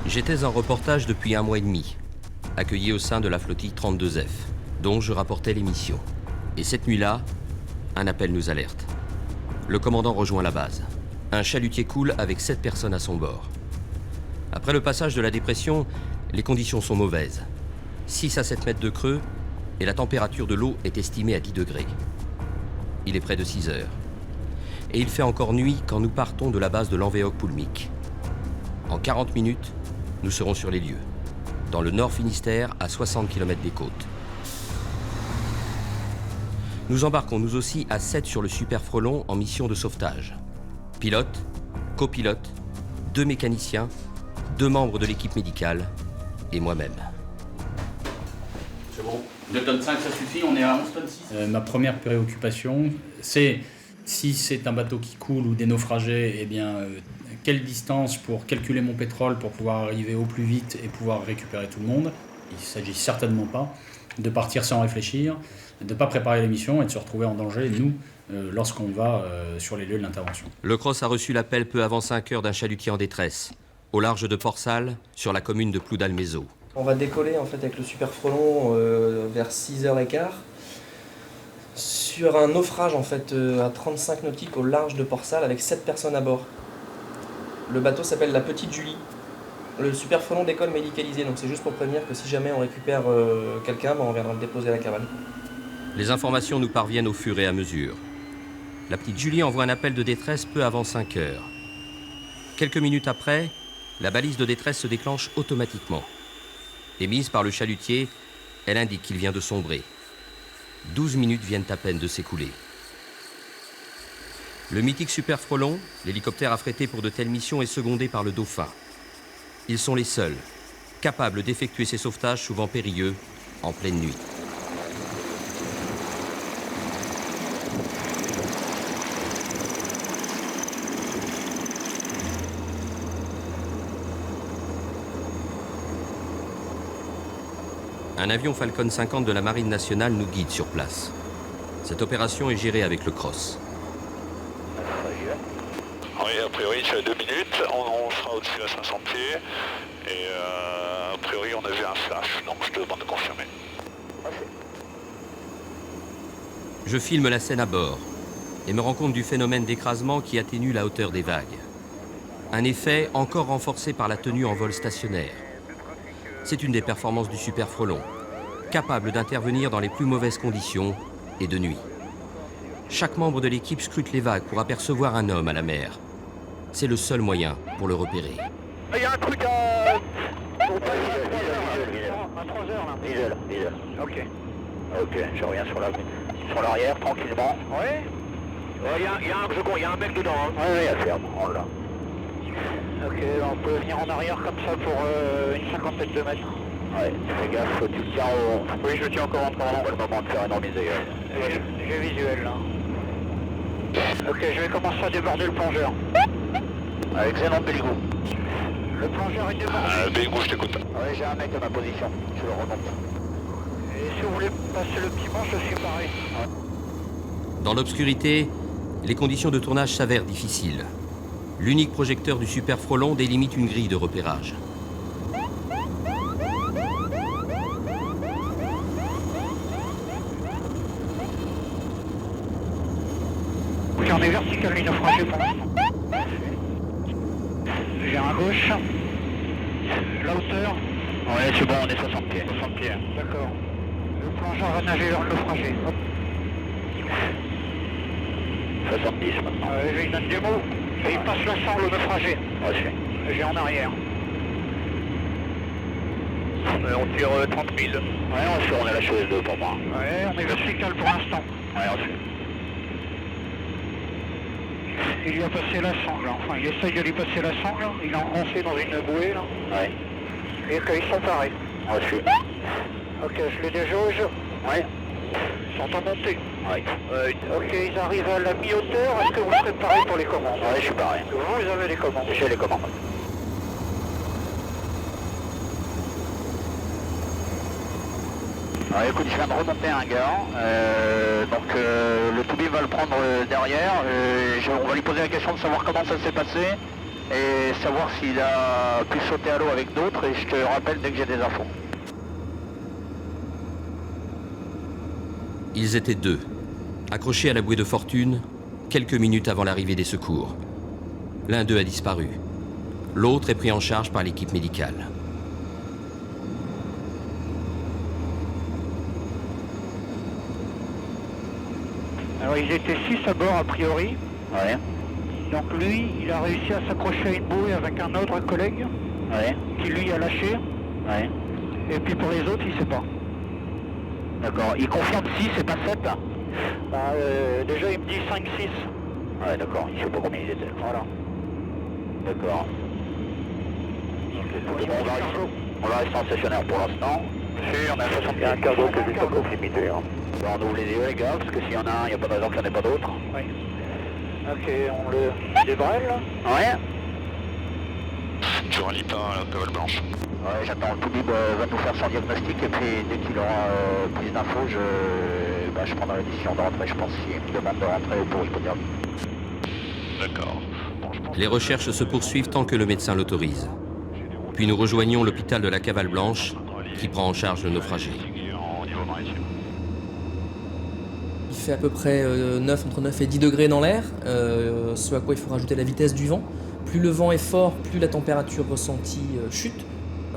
J'étais en reportage depuis 1 mois et demi, accueilli au sein de la flottille 32F, dont je rapportais les missions. Et cette nuit-là, un appel nous alerte. Le commandant rejoint la base. Un chalutier coule avec 7 personnes à son bord. Après le passage de la dépression, les conditions sont mauvaises. 6 à 7 mètres de creux et la température de l'eau est estimée à 10 degrés. Il est près de 6 heures. Et il fait encore nuit quand nous partons de la base de Lanvéoc-Poulmic. En 40 minutes, nous serons sur les lieux, dans le Nord Finistère, à 60 km des côtes. Nous embarquons nous aussi à 7 sur le Super Frelon en mission de sauvetage. Pilote, copilote, 2 mécaniciens, 2 membres de l'équipe médicale et moi-même. C'est bon. 2 tonnes 5, ça suffit, on est à 11 tonnes 6. Ma première préoccupation, c'est si c'est un bateau qui coule ou des naufragés, eh bien, quelle distance pour calculer mon pétrole pour pouvoir arriver au plus vite et pouvoir récupérer tout le monde. Il ne s'agit certainement pas de partir sans réfléchir, de ne pas préparer la mission et de se retrouver en danger, nous, lorsqu'on va sur les lieux de l'intervention. Le CROSS a reçu l'appel peu avant 5 heures d'un chalutier en détresse, au large de Port-Salle, sur la commune de Ploudalmézeau. On va décoller en fait avec le Super Frelon vers 6h15 sur un naufrage en fait à 35 nautiques au large de Port-Salle avec 7 personnes à bord. Le bateau s'appelle la Petite Julie. Le Super Frelon décolle médicalisé, donc c'est juste pour prévenir que si jamais on récupère quelqu'un, on viendra le déposer à la cavale. Les informations nous parviennent au fur et à mesure. La Petite Julie envoie un appel de détresse peu avant 5 heures. Quelques minutes après, la balise de détresse se déclenche automatiquement. Émise par le chalutier, elle indique qu'il vient de sombrer. 12 minutes viennent à peine de s'écouler. Le mythique Super Frelon, l'hélicoptère affrété pour de telles missions, est secondé par le Dauphin. Ils sont les seuls, capables d'effectuer ces sauvetages souvent périlleux, en pleine nuit. Un avion Falcon 50 de la Marine nationale nous guide sur place. Cette opération est gérée avec le CROSS. Oui, a priori, c'est à 2 minutes. On sera au-dessus à 500 pieds. Et a priori, on a vu un flash. Donc, je te demande de confirmer. Je filme la scène à bord et me rends compte du phénomène d'écrasement qui atténue la hauteur des vagues. Un effet encore renforcé par la tenue en vol stationnaire. C'est une des performances du Super Frelon, capable d'intervenir dans les plus mauvaises conditions et de nuit. Chaque membre de l'équipe scrute les vagues pour apercevoir un homme à la mer. C'est le seul moyen pour le repérer. Il y a un truc à... À 3h là. Visuel. Ok. Ok, je reviens sur l'arrière, tranquillement. Ouais. Il y a un mec dedans. Hein. Ouais, à ferme, on l'a. Ok, on peut venir en arrière comme ça pour une cinquantaine de mètres. Ouais, fais gaffe, tu le tiens au... Oui, je tiens encore en commandant. C'est le moment de faire énormiser. J'ai visuel là. Ok, je vais commencer à déborder le plongeur. Excellent, Béligou. Le plongeur est débordé. Béligou, je t'écoute. Ouais, j'ai un mec à ma position. Je le remonte. Et si vous voulez passer le petit manche, je suis pareil. Dans l'obscurité, les conditions de tournage s'avèrent difficiles. L'unique projecteur du Super Frelon délimite une grille de repérage. Ok, on est vertical, ligne naufragé pour l'instant. J'ai un à gauche. La hauteur. Ouais, c'est bon, on est 60 pieds. 60 pieds. D'accord. Le plongeur va nager vers le naufragé. Hop. 70 maintenant. Je lui donne des mots. Et il passe le sang, le naufragé. Reçu. J'ai en arrière. On tire 30 000. Ouais, on est à la chose 2 pour moi. Ouais, on est vertical pour l'instant. Ouais, reçu. Il lui a passé la sangle. Enfin, il essaye de lui passer la sangle. Il est engoncé dans une bouée, là. Ouais. Et qu'ils sont parés. Reçu. Ok, je les déjauge. Ouais. Ils sont en montée. Ouais. Ok, ils arrivent à la mi-hauteur. Est-ce que vous serez parés pour les commandes? Ouais, je suis pareil. Vous avez les commandes. J'ai les commandes. Alors écoute, je viens de remonter un gars, donc le Toubi va le prendre derrière, on va lui poser la question de savoir comment ça s'est passé, et savoir s'il a pu sauter à l'eau avec d'autres, et je te rappelle dès que j'ai des infos. Ils étaient 2, accrochés à la bouée de fortune, quelques minutes avant l'arrivée des secours. L'un d'eux a disparu. L'autre est pris en charge par l'équipe médicale. Alors ils étaient 6 à bord a priori. Ouais, Donc lui, il a réussi à s'accrocher à une bouée avec un autre collègue ouais, qui lui a lâché. ouais. Et puis pour les autres, il sait pas. D'accord. Il confirme 6 et pas 7. Déjà, il me dit 5-6. Ouais, d'accord. Il sait pas combien il était. Voilà. D'accord. On va rester en stationnaire pour l'instant. Si, on a 60. Il y a un cadeau que juste à proximité. Hein. Bon, on ouvre les yeux, les gars, parce que s'il y en a un, il n'y a pas de raison qu'il n'y en ait pas d'autres. Oui. Ok, on le débrèle là. Ouais. Tu rallies pas la cavale blanche. Ouais, j'attends. Le Toubib va nous faire son diagnostic et puis dès qu'il aura plus d'infos, je prendrai la décision de rentrer. Je pense s'il me demande de rentrer pour il peut dire. D'accord. Bon, je pense Les recherches se poursuivent tant que le médecin l'autorise. Puis nous rejoignons l'hôpital de la Cavale Blanche, qui prend en charge le naufragé. au niveau maritime. Il fait à peu près entre 9 et 10 degrés dans l'air, ce à quoi il faut rajouter la vitesse du vent. Plus le vent est fort, plus la température ressentie chute.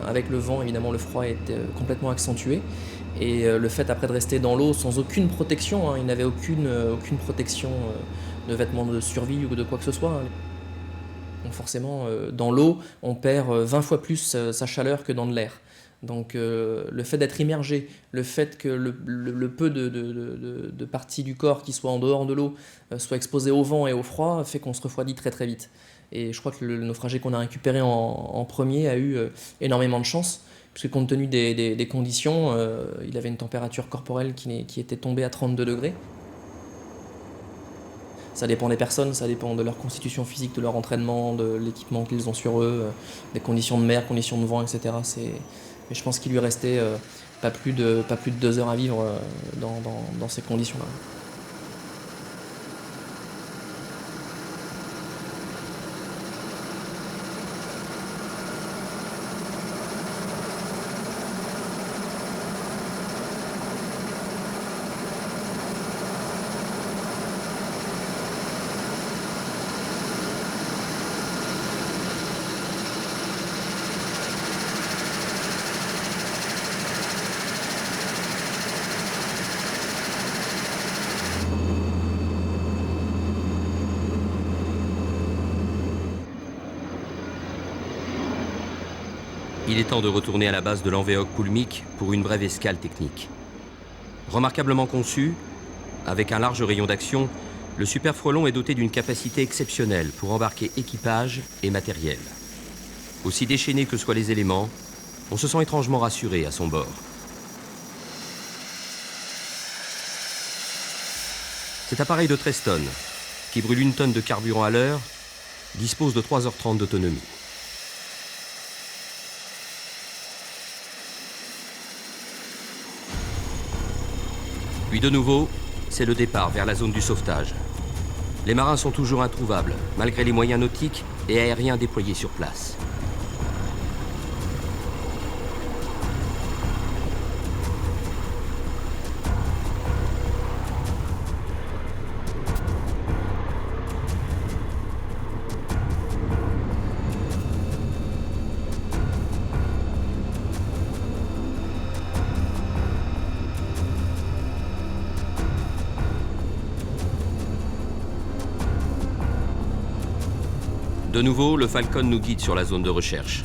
Avec le vent, évidemment, le froid est complètement accentué. Et le fait après de rester dans l'eau sans aucune protection, il n'avait aucune protection de vêtements de survie ou de quoi que ce soit. Donc forcément, dans l'eau, on perd 20 fois plus sa chaleur que dans de l'air. Donc le fait d'être immergé, le fait que le peu de parties du corps qui soit en dehors de l'eau soit exposé au vent et au froid fait qu'on se refroidit très très vite. Et je crois que le naufragé qu'on a récupéré en premier a eu énormément de chance, puisque compte tenu des conditions, il avait une température corporelle qui était tombée à 32 degrés. Ça dépend des personnes, ça dépend de leur constitution physique, de leur entraînement, de l'équipement qu'ils ont sur eux, des conditions de mer, conditions de vent, etc. Mais je pense qu'il lui restait pas plus de 2 heures à vivre dans ces conditions-là. Il est temps de retourner à la base de l'Envehoque Coulmic pour une brève escale technique. Remarquablement conçu, avec un large rayon d'action, le Super Frelon est doté d'une capacité exceptionnelle pour embarquer équipage et matériel. Aussi déchaînés que soient les éléments, on se sent étrangement rassuré à son bord. Cet appareil de 13 tonnes, qui brûle 1 tonne de carburant à l'heure, dispose de 3h30 d'autonomie. Puis de nouveau, c'est le départ vers la zone du sauvetage. Les marins sont toujours introuvables, malgré les moyens nautiques et aériens déployés sur place. De nouveau, le Falcon nous guide sur la zone de recherche.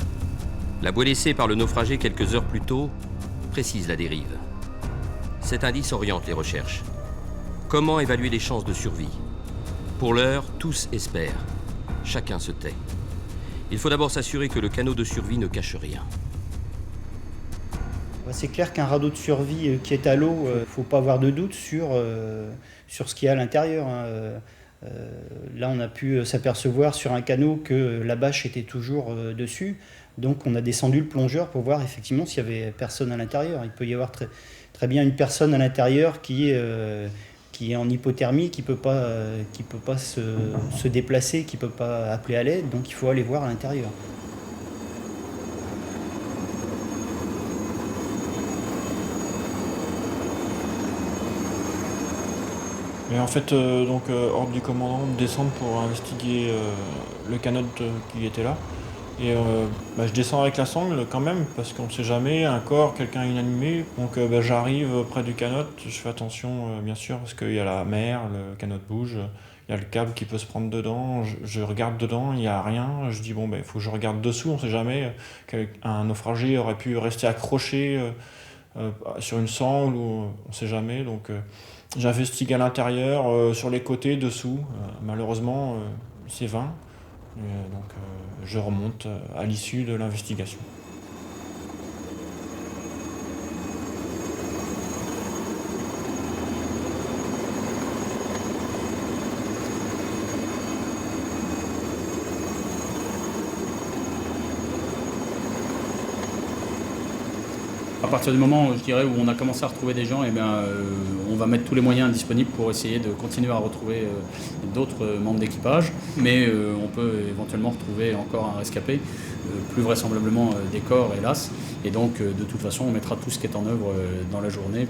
La bouée laissée par le naufragé quelques heures plus tôt précise la dérive. Cet indice oriente les recherches. Comment évaluer les chances de survie? Pour l'heure, tous espèrent. Chacun se tait. Il faut d'abord s'assurer que le canot de survie ne cache rien. C'est clair qu'un radeau de survie qui est à l'eau, il ne faut pas avoir de doute sur ce qu'il y a à l'intérieur. Là, on a pu s'apercevoir sur un canot que la bâche était toujours dessus. Donc, on a descendu le plongeur pour voir effectivement s'il y avait personne à l'intérieur. Il peut y avoir très bien une personne à l'intérieur qui qui est en hypothermie, qui peut pas se déplacer, qui peut pas appeler à l'aide, donc il faut aller voir à l'intérieur. Et en fait, ordre du commandant de descendre pour investiguer le canot qui était là. Et je descends avec la sangle quand même, parce qu'on ne sait jamais, un corps, quelqu'un inanimé. Donc j'arrive près du canot, je fais attention bien sûr, parce qu'il y a la mer, le canot bouge, il y a le câble qui peut se prendre dedans, je regarde dedans, il n'y a rien. Je dis il faut que je regarde dessous, on ne sait jamais, qu'un naufragé aurait pu rester accroché sur une sangle, ou on ne sait jamais. Donc j'investigue à l'intérieur, sur les côtés, dessous. Malheureusement, c'est vain. Donc je remonte à l'issue de l'investigation. À partir du moment, je dirais, où on a commencé à retrouver des gens, on va mettre tous les moyens disponibles pour essayer de continuer à retrouver d'autres membres d'équipage. Mais on peut éventuellement retrouver encore un rescapé, plus vraisemblablement des corps, hélas. Et donc, de toute façon, on mettra tout ce qui est en œuvre dans la journée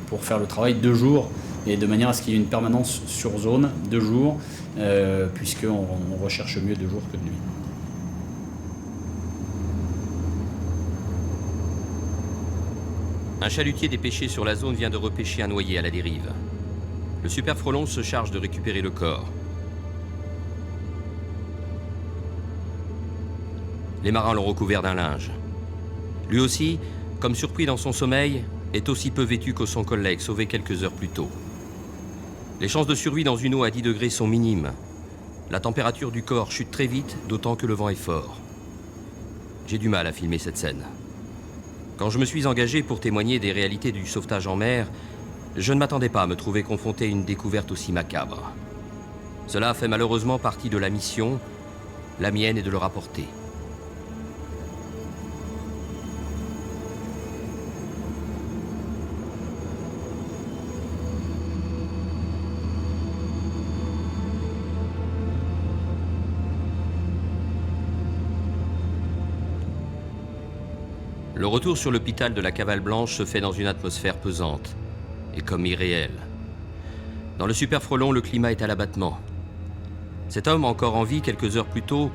pour faire le travail 2 jours, et de manière à ce qu'il y ait une permanence sur zone 2 jours, puisqu'on recherche mieux de jour que de nuit. Un chalutier dépêché sur la zone vient de repêcher un noyé à la dérive. Le Super Frelon se charge de récupérer le corps. Les marins l'ont recouvert d'un linge. Lui aussi, comme surpris dans son sommeil, est aussi peu vêtu que son collègue sauvé quelques heures plus tôt. Les chances de survie dans une eau à 10 degrés sont minimes. La température du corps chute très vite, d'autant que le vent est fort. J'ai du mal à filmer cette scène. Quand je me suis engagé pour témoigner des réalités du sauvetage en mer, je ne m'attendais pas à me trouver confronté à une découverte aussi macabre. Cela fait malheureusement partie de la mission. La mienne est de le rapporter. Le retour sur l'hôpital de la Cavale Blanche se fait dans une atmosphère pesante et comme irréelle. Dans le Super Frelon, le climat est à l'abattement. Cet homme, encore en vie quelques heures plus tôt,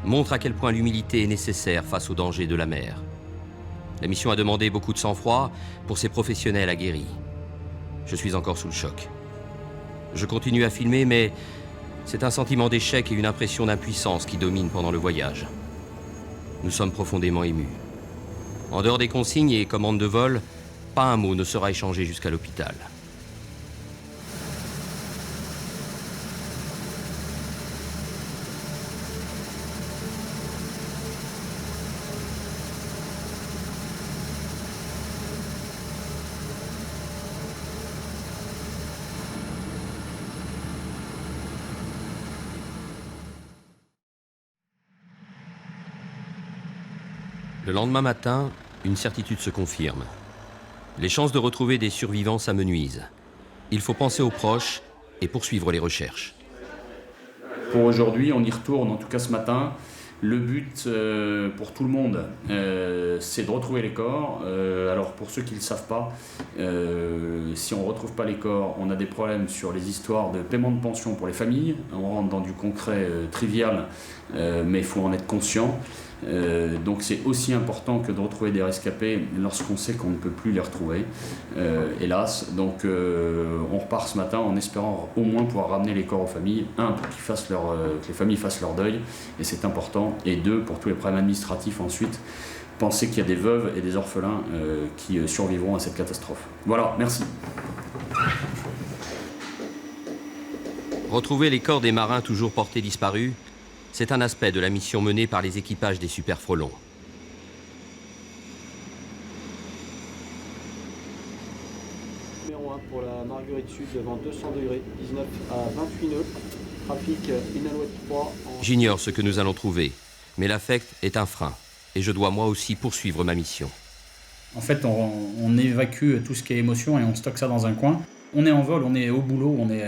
montre à quel point l'humilité est nécessaire face aux dangers de la mer. La mission a demandé beaucoup de sang-froid pour ces professionnels aguerris. Je suis encore sous le choc. Je continue à filmer, mais c'est un sentiment d'échec et une impression d'impuissance qui domine pendant le voyage. Nous sommes profondément émus. En dehors des consignes et commandes de vol, pas un mot ne sera échangé jusqu'à l'hôpital. Le lendemain matin, une certitude se confirme. Les chances de retrouver des survivants s'amenuisent. Il faut penser aux proches et poursuivre les recherches. Pour aujourd'hui, on y retourne, en tout cas ce matin. Le but pour tout le monde, c'est de retrouver les corps. Alors pour ceux qui ne le savent pas, si on ne retrouve pas les corps, on a des problèmes sur les histoires de paiement de pension pour les familles. On rentre dans du concret trivial, mais il faut en être conscient. Donc c'est aussi important que de retrouver des rescapés lorsqu'on sait qu'on ne peut plus les retrouver, hélas. Donc on repart ce matin en espérant au moins pouvoir ramener les corps aux familles. 1, pour que les familles fassent leur deuil, et c'est important. Et 2, pour tous les problèmes administratifs ensuite, penser qu'il y a des veuves et des orphelins qui survivront à cette catastrophe. Voilà, merci. Retrouver les corps des marins toujours portés disparus, c'est un aspect de la mission menée par les équipages des Super Frelons. Numéro 1 pour la Marguerite Sud, devant 200 degrés, 19 à 28 nœuds, trafic Inalouette 3. J'ignore ce que nous allons trouver, mais l'affect est un frein, et je dois moi aussi poursuivre ma mission. En fait, on évacue tout ce qui est émotion et on stocke ça dans un coin. On est en vol, on est au boulot, on est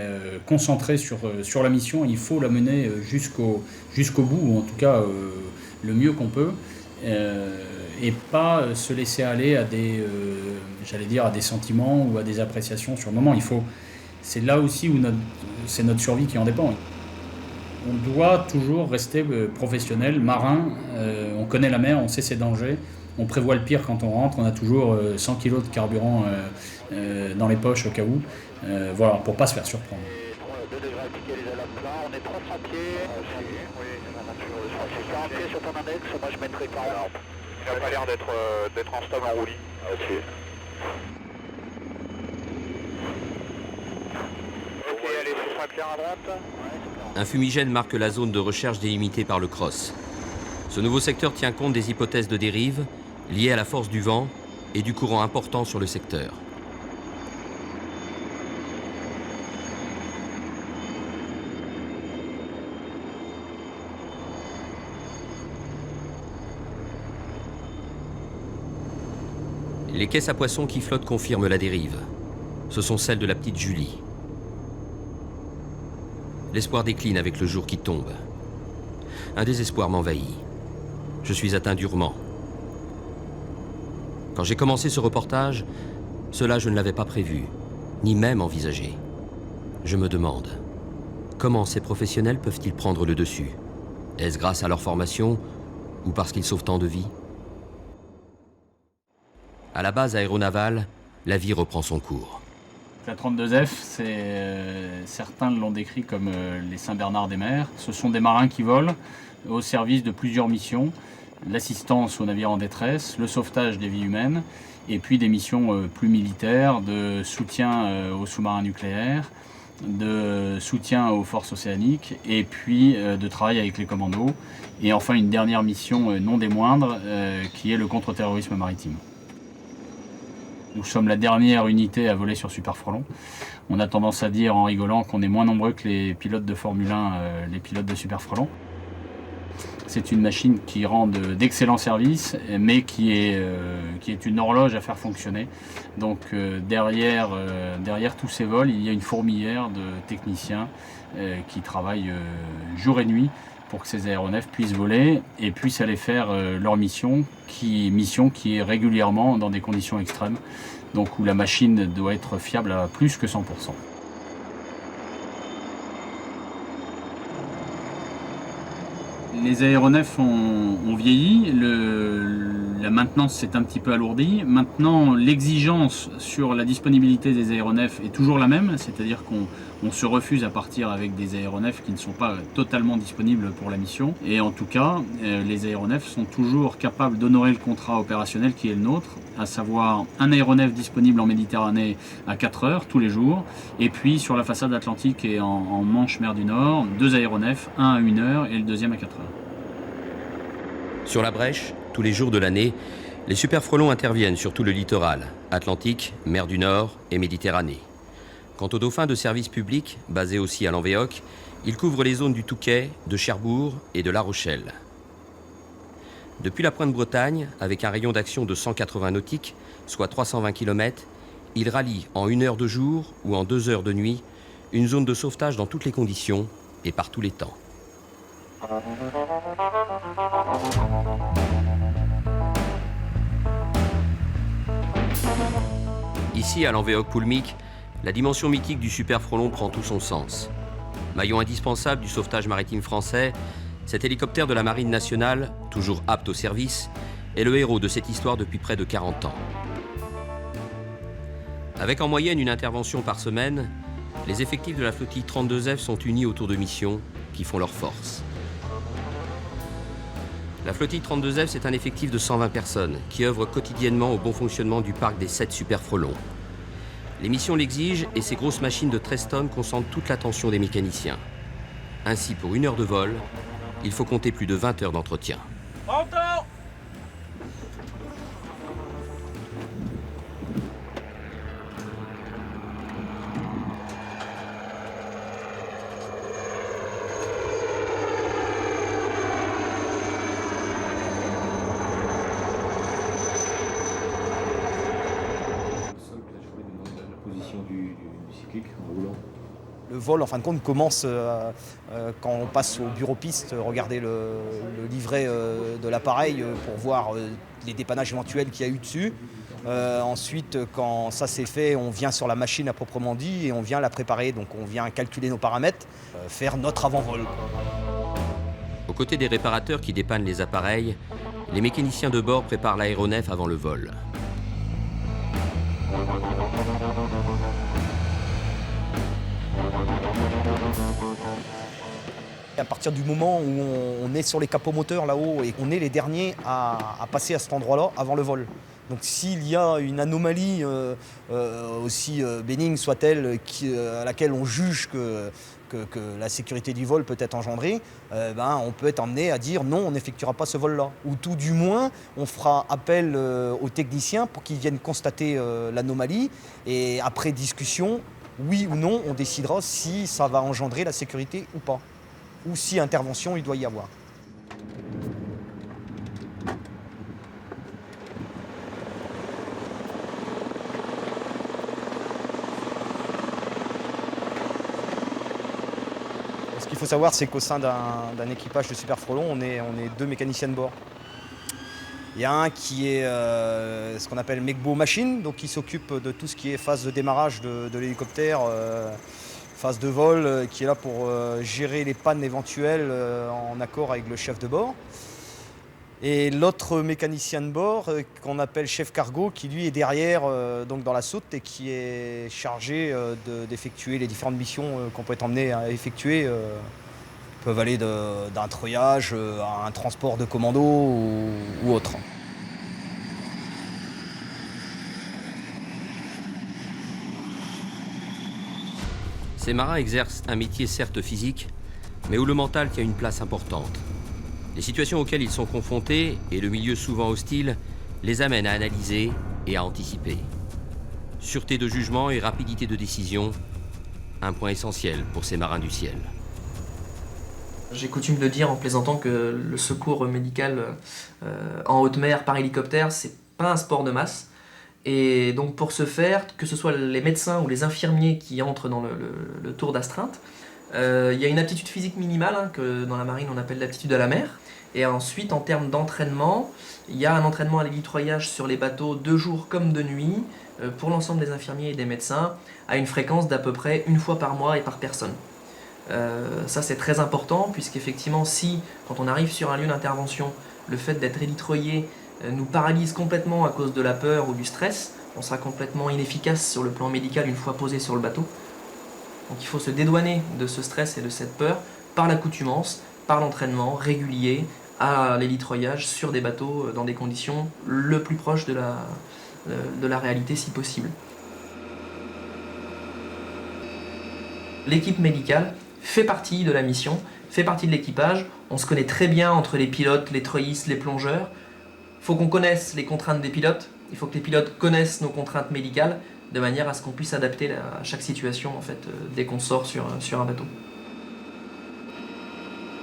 concentré sur la mission. Il faut la mener jusqu'au bout, ou en tout cas le mieux qu'on peut, et pas se laisser aller à des sentiments ou à des appréciations sur le moment. C'est là aussi où c'est notre survie qui en dépend. On doit toujours rester professionnel, marin. On connaît la mer, on sait ses dangers. On prévoit le pire quand on rentre. On a toujours 100 kg de carburant dans les poches au cas où. Voilà, pour pas se faire surprendre. 2 degrés, appliquer les alarmes plein. On est 300 pieds. C'est 40 pieds sur ton index. Moi, je mettrai 40. Il n'a pas l'air d'être en stop en roulis. Ok, allez, ce sera clair à droite. Un fumigène marque la zone de recherche délimitée par le CROSS. Ce nouveau secteur tient compte des hypothèses de dérive liées à la force du vent et du courant important sur le secteur. Les caisses à poissons qui flottent confirment la dérive. Ce sont celles de la petite Julie. L'espoir décline avec le jour qui tombe. Un désespoir m'envahit. Je suis atteint durement. Quand j'ai commencé ce reportage, cela je ne l'avais pas prévu, ni même envisagé. Je me demande, comment ces professionnels peuvent-ils prendre le dessus? Est-ce grâce à leur formation ou parce qu'ils sauvent tant de vies? À la base aéronavale, la vie reprend son cours. La 32F, certains l'ont décrit comme les Saint-Bernard des mers. Ce sont des marins qui volent au service de plusieurs missions. L'assistance aux navires en détresse, le sauvetage des vies humaines, et puis des missions plus militaires, de soutien aux sous-marins nucléaires, de soutien aux forces océaniques, et puis de travail avec les commandos. Et enfin une dernière mission non des moindres, qui est le contre-terrorisme maritime. Nous sommes la dernière unité à voler sur Super Frelon. On a tendance à dire en rigolant qu'on est moins nombreux que les pilotes de Formule 1, les pilotes de Super Frelon. C'est une machine qui rend d'excellents services, mais qui est une horloge à faire fonctionner. Donc derrière tous ces vols, il y a une fourmilière de techniciens qui travaillent jour et nuit pour que ces aéronefs puissent voler et puissent aller faire leur mission qui est régulièrement dans des conditions extrêmes, donc où la machine doit être fiable à plus que 100%. Les aéronefs ont vieilli, la maintenance s'est un petit peu alourdie. Maintenant, l'exigence sur la disponibilité des aéronefs est toujours la même, c'est-à-dire qu'on se refuse à partir avec des aéronefs qui ne sont pas totalement disponibles pour la mission. Et en tout cas, les aéronefs sont toujours capables d'honorer le contrat opérationnel qui est le nôtre, à savoir un aéronef disponible en Méditerranée à 4 heures tous les jours, et puis sur la façade atlantique et en Manche mer du Nord, 2 aéronefs, un à 1 heure et le deuxième à 4 heures. Sur la Brèche, tous les jours de l'année, les Super Frelons interviennent sur tout le littoral, Atlantique, mer du Nord et Méditerranée. Quant aux dauphins de service public, basés aussi à Lanvéoc, ils couvrent les zones du Touquet, de Cherbourg et de La Rochelle. Depuis la Pointe-Bretagne, avec un rayon d'action de 180 nautiques, soit 320 km, ils rallient en 1 heure de jour ou en 2 heures de nuit une zone de sauvetage dans toutes les conditions et par tous les temps. Ici, à Lanvéoc-Poulmic, la dimension mythique du Super Frelon prend tout son sens. Maillon indispensable du sauvetage maritime français, cet hélicoptère de la Marine nationale, toujours apte au service, est le héros de cette histoire depuis près de 40 ans. Avec en moyenne une intervention par semaine, les effectifs de la flottille 32F sont unis autour de missions qui font leur force. La flottille 32F, c'est un effectif de 120 personnes qui œuvrent quotidiennement au bon fonctionnement du parc des 7 Super Frelons. Les missions l'exigent et ces grosses machines de 13 tonnes concentrent toute l'attention des mécaniciens. Ainsi, pour 1 heure de vol, il faut compter plus de 20 heures d'entretien. Le vol, en fin de compte, commence quand on passe au bureau piste, regarder le livret de l'appareil pour voir les dépannages éventuels qu'il y a eu dessus. Ensuite, quand ça c'est fait, on vient sur la machine à proprement dit et on vient la préparer. Donc on vient calculer nos paramètres, faire notre avant-vol. Aux côtés des réparateurs qui dépannent les appareils, les mécaniciens de bord préparent l'aéronef avant le vol. À partir du moment où on est sur les capots moteurs là-haut et qu'on est les derniers à passer à cet endroit-là avant le vol. Donc s'il y a une anomalie aussi bénigne soit-elle à laquelle on juge que la sécurité du vol peut être engendrée, on peut être amené à dire non, on n'effectuera pas ce vol-là. Ou tout du moins, on fera appel aux techniciens pour qu'ils viennent constater l'anomalie et après discussion, oui ou non, on décidera si ça va engendrer la sécurité ou pas. Ou si intervention il doit y avoir. Ce qu'il faut savoir, c'est qu'au sein d'un équipage de Super Frelon, on est 2 mécaniciens de bord. Il y a un qui est ce qu'on appelle Megbo Machine, donc qui s'occupe de tout ce qui est phase de démarrage de l'hélicoptère, phase de vol, qui est là pour gérer les pannes éventuelles en accord avec le chef de bord. Et l'autre mécanicien de bord, qu'on appelle chef cargo, qui lui est derrière, donc dans la soute, et qui est chargé d'effectuer les différentes missions qu'on peut être emmené à effectuer. Peuvent aller d'un treuillage à un transport de commando ou autre. Ces marins exercent un métier certes physique, mais où le mental tient une place importante. Les situations auxquelles ils sont confrontés, et le milieu souvent hostile, les amènent à analyser et à anticiper. Sûreté de jugement et rapidité de décision, un point essentiel pour ces marins du ciel. J'ai coutume de dire en plaisantant que le secours médical en haute mer par hélicoptère, c'est pas un sport de masse. Et donc pour ce faire, que ce soit les médecins ou les infirmiers qui entrent dans le tour d'astreinte, il y a une aptitude physique minimale que dans la marine on appelle l'aptitude à la mer. Et ensuite en termes d'entraînement, il y a un entraînement à l'hélitroyage sur les bateaux de jour comme de nuit pour l'ensemble des infirmiers et des médecins à une fréquence d'à peu près 1 fois par mois et par personne. Ça c'est très important puisqu'effectivement si quand on arrive sur un lieu d'intervention, le fait d'être hélitroyé nous paralyse complètement à cause de la peur ou du stress, on sera complètement inefficace sur le plan médical une fois posé sur le bateau. Donc il faut se dédouaner de ce stress et de cette peur par l'accoutumance, par l'entraînement régulier à l'hélitroyage sur des bateaux dans des conditions le plus proches de la réalité si possible. L'équipe médicale fait partie de la mission, fait partie de l'équipage. On se connaît très bien entre les pilotes, les treuillistes, les plongeurs. Il faut qu'on connaisse les contraintes des pilotes, il faut que les pilotes connaissent nos contraintes médicales, de manière à ce qu'on puisse adapter à chaque situation en fait, dès qu'on sort sur un bateau.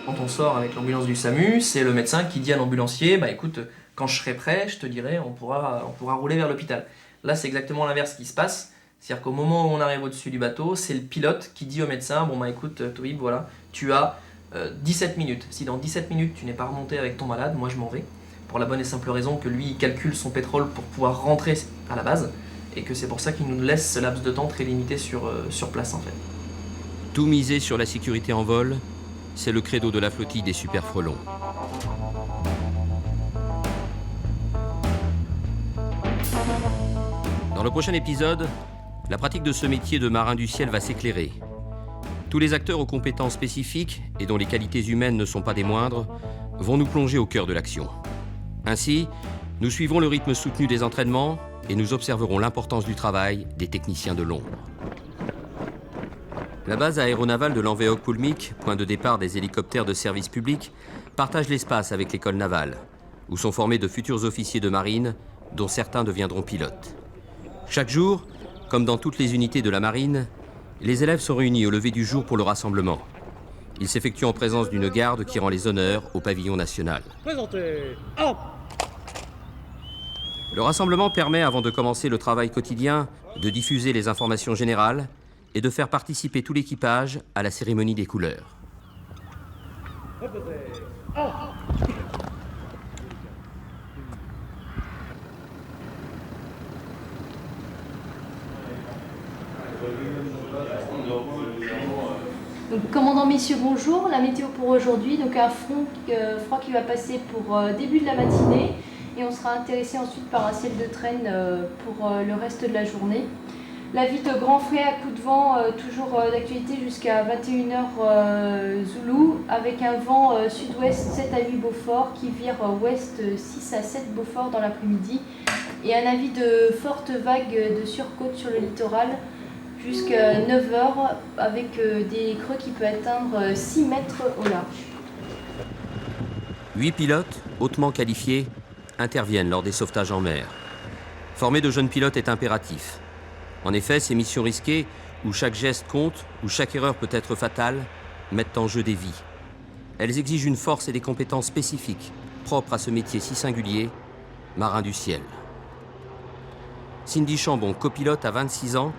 Quand on sort avec l'ambulance du SAMU, c'est le médecin qui dit à l'ambulancier « écoute, quand je serai prêt, je te dirai, on pourra rouler vers l'hôpital ». Là, c'est exactement l'inverse qui se passe. C'est-à-dire qu'au moment où on arrive au-dessus du bateau, c'est le pilote qui dit au médecin « écoute, Tohib, voilà, tu as 17 minutes. Si dans 17 minutes, tu n'es pas remonté avec ton malade, moi je m'en vais. » Pour la bonne et simple raison que lui, il calcule son pétrole pour pouvoir rentrer à la base, et que c'est pour ça qu'il nous laisse ce laps de temps très limité sur place en fait. Tout miser sur la sécurité en vol, c'est le credo de la flottille des Super Frelons. Dans le prochain épisode, la pratique de ce métier de marin du ciel va s'éclairer. Tous les acteurs aux compétences spécifiques, et dont les qualités humaines ne sont pas des moindres, vont nous plonger au cœur de l'action. Ainsi, nous suivrons le rythme soutenu des entraînements et nous observerons l'importance du travail des techniciens de l'ombre. La base aéronavale de Lanveoog-Poulmic, point de départ des hélicoptères de service public, partage l'espace avec l'école navale, où sont formés de futurs officiers de marine, dont certains deviendront pilotes. Chaque jour, comme dans toutes les unités de la marine, les élèves sont réunis au lever du jour pour le rassemblement. Il s'effectue en présence d'une garde qui rend les honneurs au pavillon national. Présentez. Hop. Le rassemblement permet, avant de commencer le travail quotidien, de diffuser les informations générales est de faire participer tout l'équipage à la cérémonie des couleurs. Donc, commandant messieurs, bonjour. La météo pour aujourd'hui, donc un front froid qui va passer pour début de la matinée et on sera intéressé ensuite par un ciel de traîne pour le reste de la journée. L'avis de grand frais à coup de vent, toujours d'actualité jusqu'à 21h Zoulou, avec un vent sud-ouest 7 à 8 Beaufort qui vire ouest 6 à 7 Beaufort dans l'après-midi et un avis de fortes vagues de surcôte sur le littoral jusqu'à 9h avec des creux qui peuvent atteindre 6 mètres au large. 8 pilotes, hautement qualifiés, interviennent lors des sauvetages en mer. Former de jeunes pilotes est impératif. En effet, ces missions risquées, où chaque geste compte, où chaque erreur peut être fatale, mettent en jeu des vies. Elles exigent une force et des compétences spécifiques, propres à ce métier si singulier, marin du ciel. Cindy Chambon, copilote à 26 ans,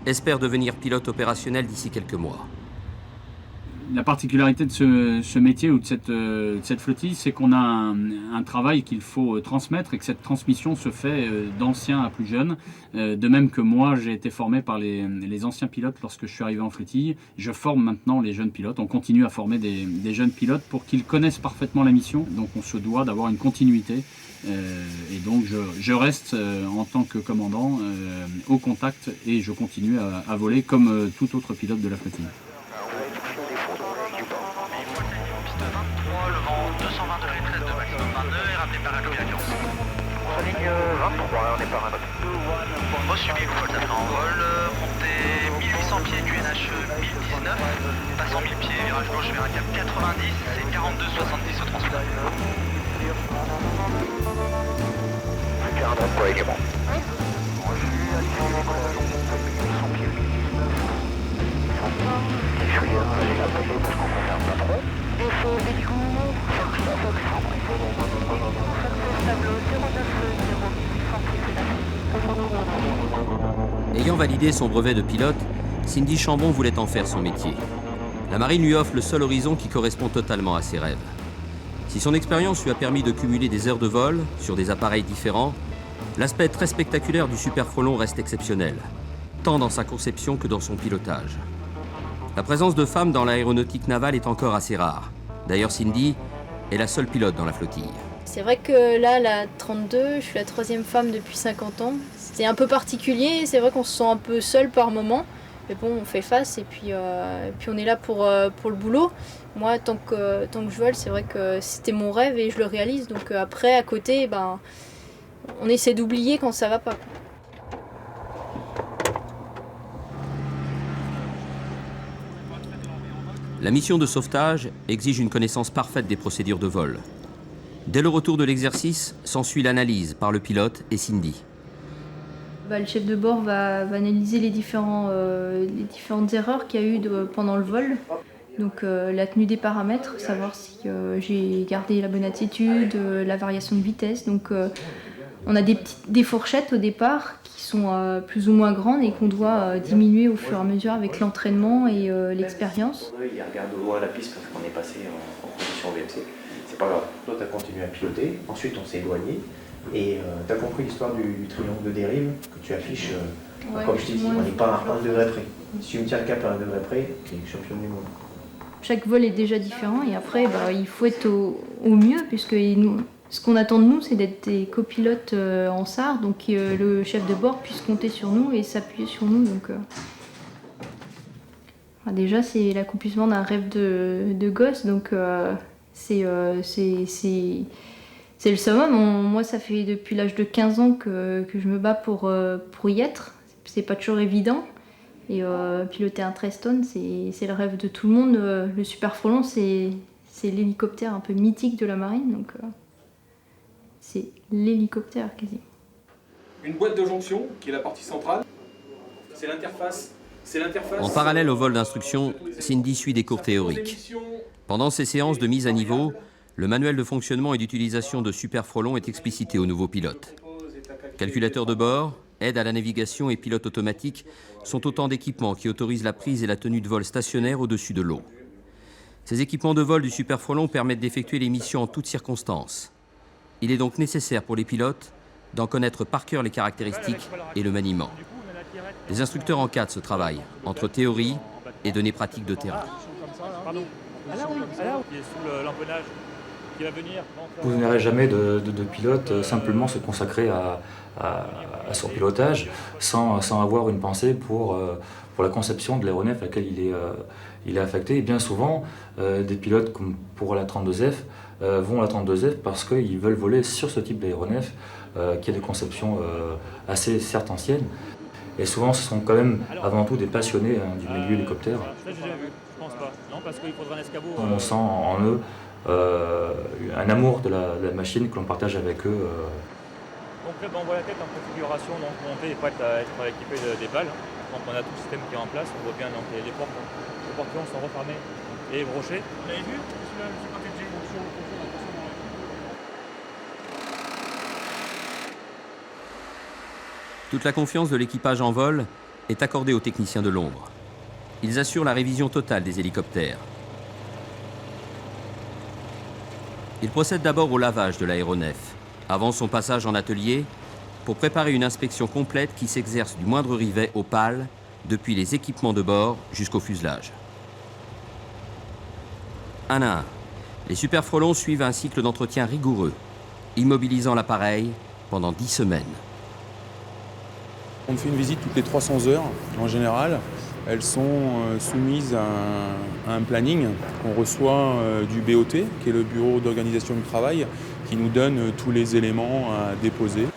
espère devenir pilote opérationnel d'ici quelques mois. La particularité de ce métier ou de cette flottille, c'est qu'on a un travail qu'il faut transmettre et que cette transmission se fait d'anciens à plus jeunes. De même que moi, j'ai été formé par les anciens pilotes lorsque je suis arrivé en flottille. Je forme maintenant les jeunes pilotes. On continue à former des jeunes pilotes pour qu'ils connaissent parfaitement la mission. Donc on se doit d'avoir une continuité. Et donc je reste en tant que commandant au contact et je continue à voler comme tout autre pilote de la flottille. Le vent 220 degrés 13 de maximum 22 et ramené par un aviance. Ligne 23, on est par un autre. Reçu Big Wolf, ça fait en vol, montée 1800 pieds du NH 1019, passant 1000 pieds, virage gauche vers un cap 90 et 42,70 au transfert. J'ai un droit également. Reçu, Alpha, 1800 pieds, 19. Je suis j'ai la passé parce qu'on confirme pas trop. Défaut Véligo, Fox, tableau 09 Ayant validé son brevet de pilote, Cindy Chambon voulait en faire son métier. La marine lui offre le seul horizon qui correspond totalement à ses rêves. Si son expérience lui a permis de cumuler des heures de vol sur des appareils différents, l'aspect très spectaculaire du Super Frelon reste exceptionnel, tant dans sa conception que dans son pilotage. La présence de femmes dans l'aéronautique navale est encore assez rare. D'ailleurs, Cindy est la seule pilote dans la flottille. C'est vrai que là, la 32, je suis la 3e femme depuis 50 ans. C'est un peu particulier, c'est vrai qu'on se sent un peu seul par moment. Mais bon, on fait face et puis on est là pour le boulot. Moi, tant que je vole, c'est vrai que c'était mon rêve et je le réalise. Donc après, à côté, on essaie d'oublier quand ça va pas. La mission de sauvetage exige une connaissance parfaite des procédures de vol. Dès le retour de l'exercice, s'ensuit l'analyse par le pilote et Cindy. Le chef de bord va analyser les différentes erreurs qu'il y a eu pendant le vol. Donc la tenue des paramètres, savoir si j'ai gardé la bonne attitude, la variation de vitesse. Donc on a des fourchettes au départ qui sont plus ou moins grandes et qu'on doit diminuer au fur et à mesure avec l'entraînement et l'expérience. Il regarde au loin la piste parce qu'on est passé en position VMC. C'est pas grave, toi tu as continué à piloter, ensuite on s'est éloigné et tu as compris l'histoire du triangle de dérive que tu affiches, comme je t'ai dit, on n'est pas à 1 degré près. Si tu me tiens le cap à 1 degré près, tu es champion du monde. Chaque vol est déjà différent et après il faut être au mieux puisque ce qu'on attend de nous c'est d'être des copilotes en SAR, donc le chef de bord puisse compter sur nous et s'appuyer sur nous. Donc, déjà c'est l'accomplissement d'un rêve de gosse, donc c'est le summum. Moi ça fait depuis l'âge de 15 ans que je me bats pour y être. C'est pas toujours évident. Et piloter un 13 tonnes, c'est le rêve de tout le monde. Le Super Frelon, c'est l'hélicoptère un peu mythique de la marine, donc c'est l'hélicoptère quasi. Une boîte de jonction, qui est la partie centrale, c'est l'interface. En parallèle au vol d'instruction, Cindy suit des cours théoriques. Pendant ces séances de mise à niveau, le manuel de fonctionnement et d'utilisation de Super Frelon est explicité aux nouveaux pilotes. Calculateur de bord, aide à la navigation et pilote automatique sont autant d'équipements qui autorisent la prise et la tenue de vol stationnaire au-dessus de l'eau. Ces équipements de vol du Super Frelon permettent d'effectuer les missions en toutes circonstances. Il est donc nécessaire pour les pilotes d'en connaître par cœur les caractéristiques et le maniement. Les instructeurs encadrent ce travail entre théorie et données pratiques de terrain. Vous ne verrez jamais de pilote simplement se consacrer à son pilotage sans avoir une pensée pour la conception de l'aéronef à laquelle il est affecté. Et bien souvent, des pilotes comme pour la 32F vont à la 32F parce qu'ils veulent voler sur ce type d'aéronef qui a des conceptions assez certes anciennes. Et souvent, ce sont quand même avant tout des passionnés du milieu hélicoptère. On sent en eux un amour de la machine que l'on partage avec eux. Donc là, on voit la tête en configuration, donc montée et prête à être équipée des balles. Donc on a tout le système qui est en place, on voit bien donc, les portes. Les portillons sont refermés et brochés. Vous l'avez vu? Toute la confiance de l'équipage en vol est accordée aux techniciens de l'ombre. Ils assurent la révision totale des hélicoptères. Ils procèdent d'abord au lavage de l'aéronef, avant son passage en atelier, pour préparer une inspection complète qui s'exerce du moindre rivet aux pales, depuis les équipements de bord jusqu'au fuselage. Un à un, les Super Frelons suivent un cycle d'entretien rigoureux, immobilisant l'appareil pendant 10 semaines. On fait une visite toutes les 300 heures en général. Elles sont soumises à un planning. On reçoit du BOT, qui est le Bureau d'organisation du travail, qui nous donne tous les éléments à déposer.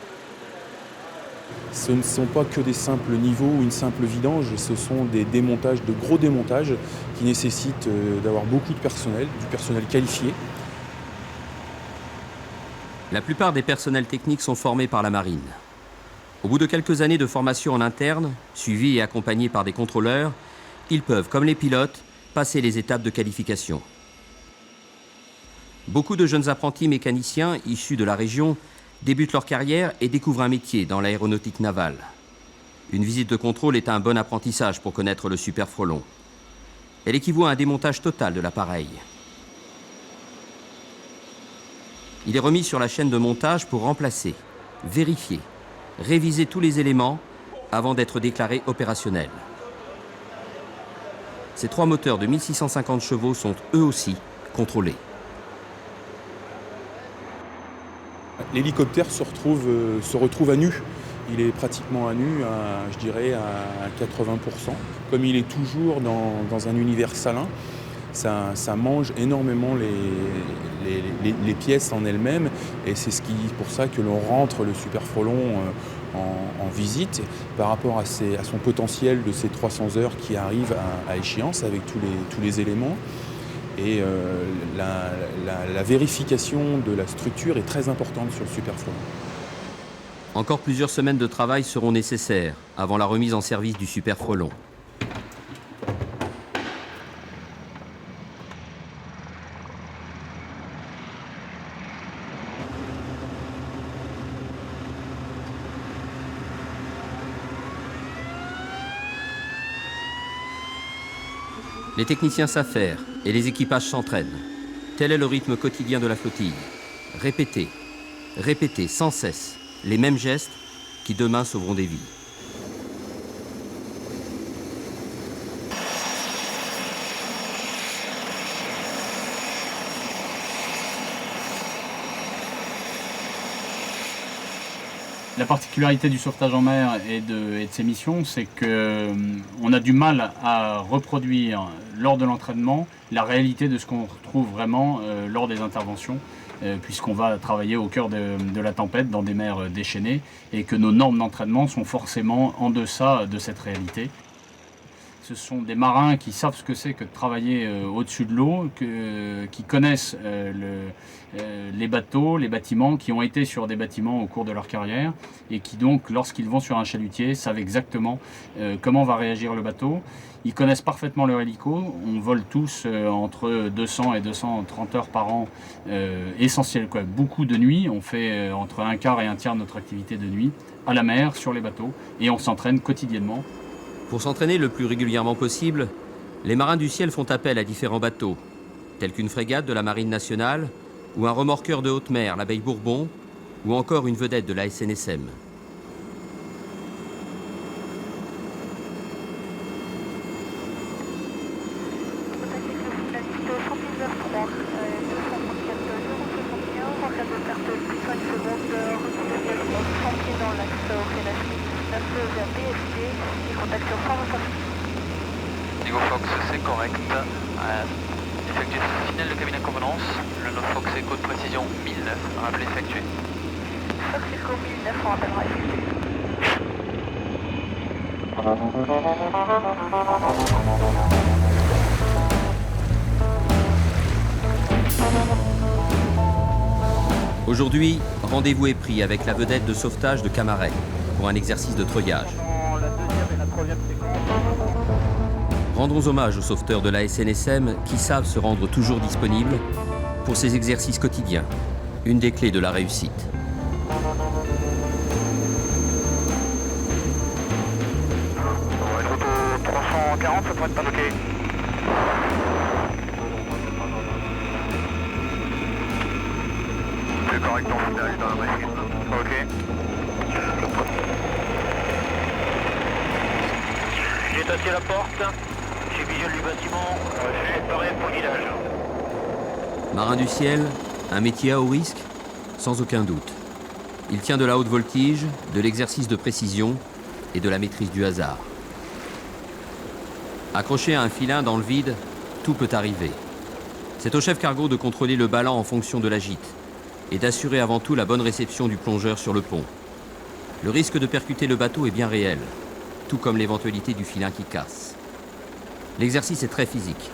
Ce ne sont pas que des simples niveaux ou une simple vidange, ce sont des démontages, de gros démontages qui nécessitent d'avoir beaucoup de personnel, du personnel qualifié. La plupart des personnels techniques sont formés par la marine. Au bout de quelques années de formation en interne, suivis et accompagnés par des contrôleurs, ils peuvent, comme les pilotes, passer les étapes de qualification. Beaucoup de jeunes apprentis mécaniciens issus de la région débutent leur carrière et découvrent un métier dans l'aéronautique navale. Une visite de contrôle est un bon apprentissage pour connaître le Super Frelon. Elle équivaut à un démontage total de l'appareil. Il est remis sur la chaîne de montage pour remplacer, vérifier, réviser tous les éléments avant d'être déclaré opérationnel. Ces 3 moteurs de 1650 chevaux sont eux aussi contrôlés. L'hélicoptère se retrouve à nu. Il est pratiquement à nu, je dirais, à 80%. Comme il est toujours dans un univers salin, ça mange énormément les pièces en elles-mêmes. Et c'est pour ça que l'on rentre le Super Frelon en visite par rapport à son potentiel de ces 300 heures qui arrivent à échéance avec tous les éléments. Et la vérification de la structure est très importante sur le Super Frelon. Encore plusieurs semaines de travail seront nécessaires avant la remise en service du Super Frelon. Les techniciens savent faire et les équipages s'entraînent. Tel est le rythme quotidien de la flottille. Répéter, répéter sans cesse les mêmes gestes qui demain sauveront des vies. La particularité du sauvetage en mer et de ses missions, c'est qu'on a du mal à reproduire lors de l'entraînement la réalité de ce qu'on retrouve vraiment lors des interventions, puisqu'on va travailler au cœur de la tempête dans des mers déchaînées et que nos normes d'entraînement sont forcément en deçà de cette réalité. Ce sont des marins qui savent ce que c'est que de travailler au-dessus de l'eau, qui connaissent les bateaux, les bâtiments, qui ont été sur des bâtiments au cours de leur carrière et qui donc, lorsqu'ils vont sur un chalutier, savent exactement comment va réagir le bateau. Ils connaissent parfaitement leur hélico. On vole tous entre 200 et 230 heures par an, essentiel, quoi. Beaucoup de nuit. On fait entre un quart et un tiers de notre activité de nuit à la mer, sur les bateaux, et on s'entraîne quotidiennement. Pour s'entraîner le plus régulièrement possible, les marins du ciel font appel à différents bateaux, tels qu'une frégate de la Marine nationale, ou un remorqueur de haute mer, l'Abeille Bourbon, ou encore une vedette de la SNSM. Digo Fox, c'est correct. Effectué signal de cabine à convenance. Le Nord Fox Echo de précision 1009. Rappel effectué. Fox Echo 1009, on rappellera effectué. Aujourd'hui, rendez-vous est pris avec la vedette de sauvetage de Camaret pour un exercice de treuillage. Rendons hommage aux sauveteurs de la SNSM qui savent se rendre toujours disponibles pour ces exercices quotidiens, une des clés de la réussite. Route 340, ça pourrait être pas bloqué. C'est correct, on fait dans la machine. Ok. J'ai tassé la porte. J'ai visionné le bâtiment. Je suis paré pour le guidage. Marin du ciel, un métier à haut risque, sans aucun doute. Il tient de la haute voltige, de l'exercice de précision et de la maîtrise du hasard. Accroché à un filin dans le vide, tout peut arriver. C'est au chef cargo de contrôler le ballon en fonction de la gîte et d'assurer avant tout la bonne réception du plongeur sur le pont. Le risque de percuter le bateau est bien réel, tout comme l'éventualité du filin qui casse. L'exercice est très physique,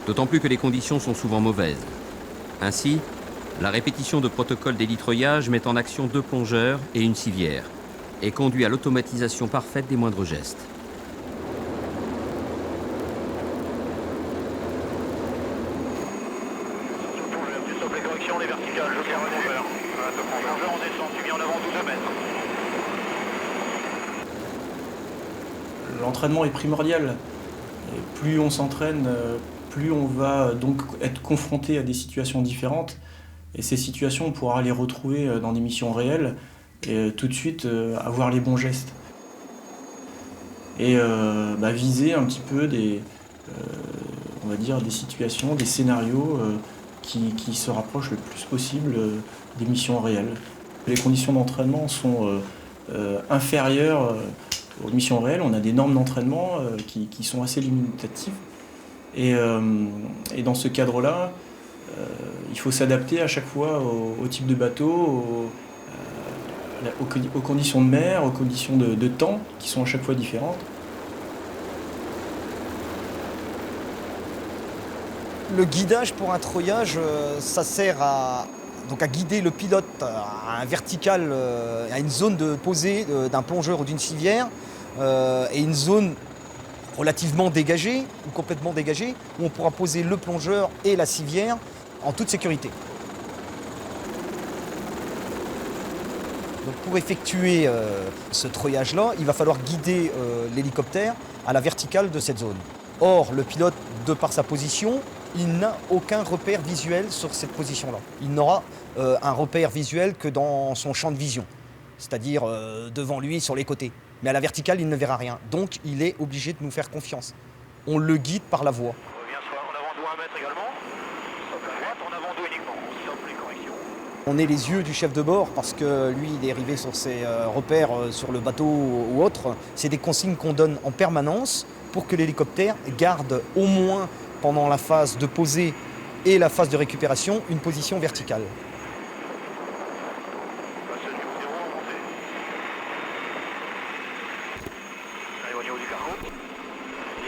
d'autant plus que les conditions sont souvent mauvaises. Ainsi, la répétition de protocoles d'hélitreuillage met en action 2 plongeurs et une civière et conduit à l'automatisation parfaite des moindres gestes. L'entraînement est primordial. Et plus on s'entraîne, plus on va donc être confronté à des situations différentes. Et ces situations, on pourra les retrouver dans des missions réelles et tout de suite avoir les bons gestes. Et viser un petit peu on va dire des situations, des scénarios qui se rapprochent le plus possible des missions réelles. Les conditions d'entraînement sont inférieures aux missions réelles. On a des normes d'entraînement qui sont assez limitatives. Et dans ce cadre-là, il faut s'adapter à chaque fois au type de bateau, aux conditions de mer, aux conditions de temps qui sont à chaque fois différentes. Le guidage pour un treuillage, ça sert à guider le pilote à un vertical, à une zone de posée d'un plongeur ou d'une civière, et une zone relativement dégagée ou complètement dégagée, où on pourra poser le plongeur et la civière en toute sécurité. Donc pour effectuer ce treuillage-là, il va falloir guider l'hélicoptère à la verticale de cette zone. Or, le pilote, de par sa position, il n'a aucun repère visuel sur cette position-là. Il n'aura un repère visuel que dans son champ de vision, c'est-à-dire devant lui, sur les côtés. Mais à la verticale, il ne verra rien. Donc, il est obligé de nous faire confiance. On le guide par la voix. On est les yeux du chef de bord parce que lui, il est arrivé sur ses repères sur le bateau ou autre. C'est des consignes qu'on donne en permanence pour que l'hélicoptère garde au moins pendant la phase de posée et la phase de récupération une position verticale.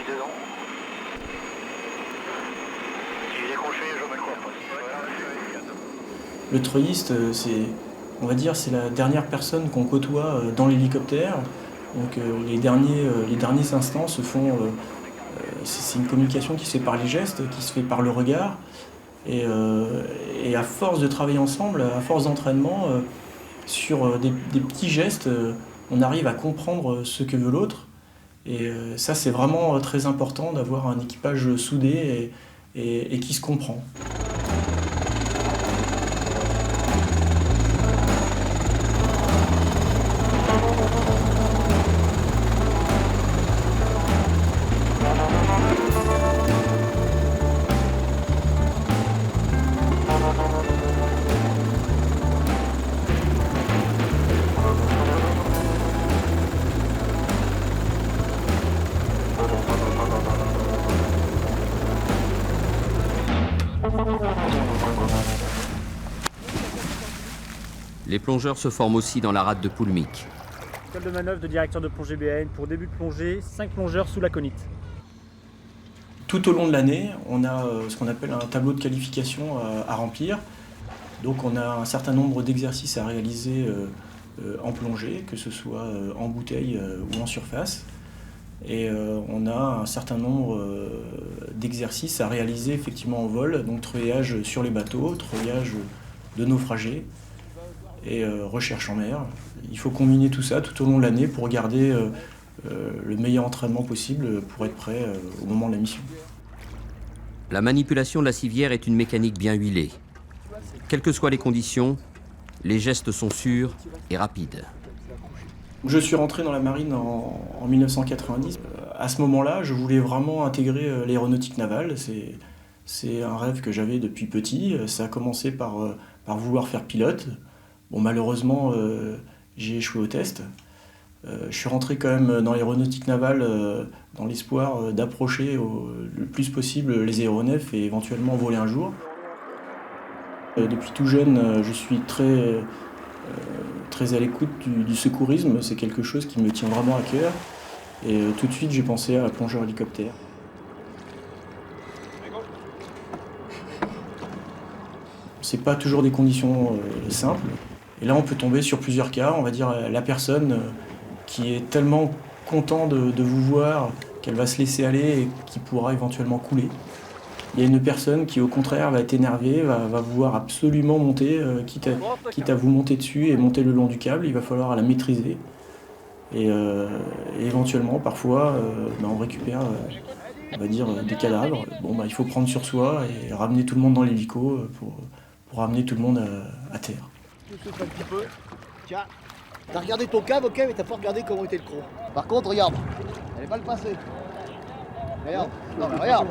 mis dedans. Si j'ai décroché, je me le crois pas. Le treuilliste, on va dire, c'est la dernière personne qu'on côtoie dans l'hélicoptère. Donc les derniers instants se font... c'est une communication qui se fait par les gestes, qui se fait par le regard. Et à force de travailler ensemble, à force d'entraînement, sur des petits gestes, on arrive à comprendre ce que veut l'autre. Et ça, c'est vraiment très important d'avoir un équipage soudé et qui se comprend. Les plongeurs se forment aussi dans la rade de Poulmic. École de manœuvre de directeur de plongée BN pour début de plongée, 5 plongeurs sous l'aconite. Tout au long de l'année, on a ce qu'on appelle un tableau de qualification à remplir. Donc on a un certain nombre d'exercices à réaliser en plongée, que ce soit en bouteille ou en surface. Et on a un certain nombre d'exercices à réaliser effectivement en vol, donc treuillage sur les bateaux, treuillage de naufragés et recherche en mer. Il faut combiner tout ça tout au long de l'année pour garder le meilleur entraînement possible pour être prêt au moment de la mission. La manipulation de la civière est une mécanique bien huilée. Quelles que soient les conditions, les gestes sont sûrs et rapides. Je suis rentré dans la marine en 1990. À ce moment-là, je voulais vraiment intégrer l'aéronautique navale. C'est un rêve que j'avais depuis petit. Ça a commencé par vouloir faire pilote. Bon, malheureusement, j'ai échoué au test. Je suis rentré quand même dans l'aéronautique navale dans l'espoir d'approcher le plus possible les aéronefs et éventuellement voler un jour. Depuis tout jeune, je suis très à l'écoute du secourisme. C'est quelque chose qui me tient vraiment à cœur. Et tout de suite, j'ai pensé à plongeur hélicoptère. C'est pas toujours des conditions simples. Et là, on peut tomber sur plusieurs cas. On va dire la personne qui est tellement content de vous voir qu'elle va se laisser aller et qui pourra éventuellement couler. Il y a une personne qui, au contraire, va être énervée, va vouloir absolument monter, quitte à vous monter dessus et monter le long du câble. Il va falloir la maîtriser. Et éventuellement, parfois, on récupère on va dire, des cadavres. Bon, il faut prendre sur soi et ramener tout le monde dans l'hélico pour ramener tout le monde à terre. Un petit peu. Tiens, t'as regardé ton câble, ok, mais t'as pas regardé comment était le croc. Par contre, regarde, elle est mal passée. Regarde, non mais regarde.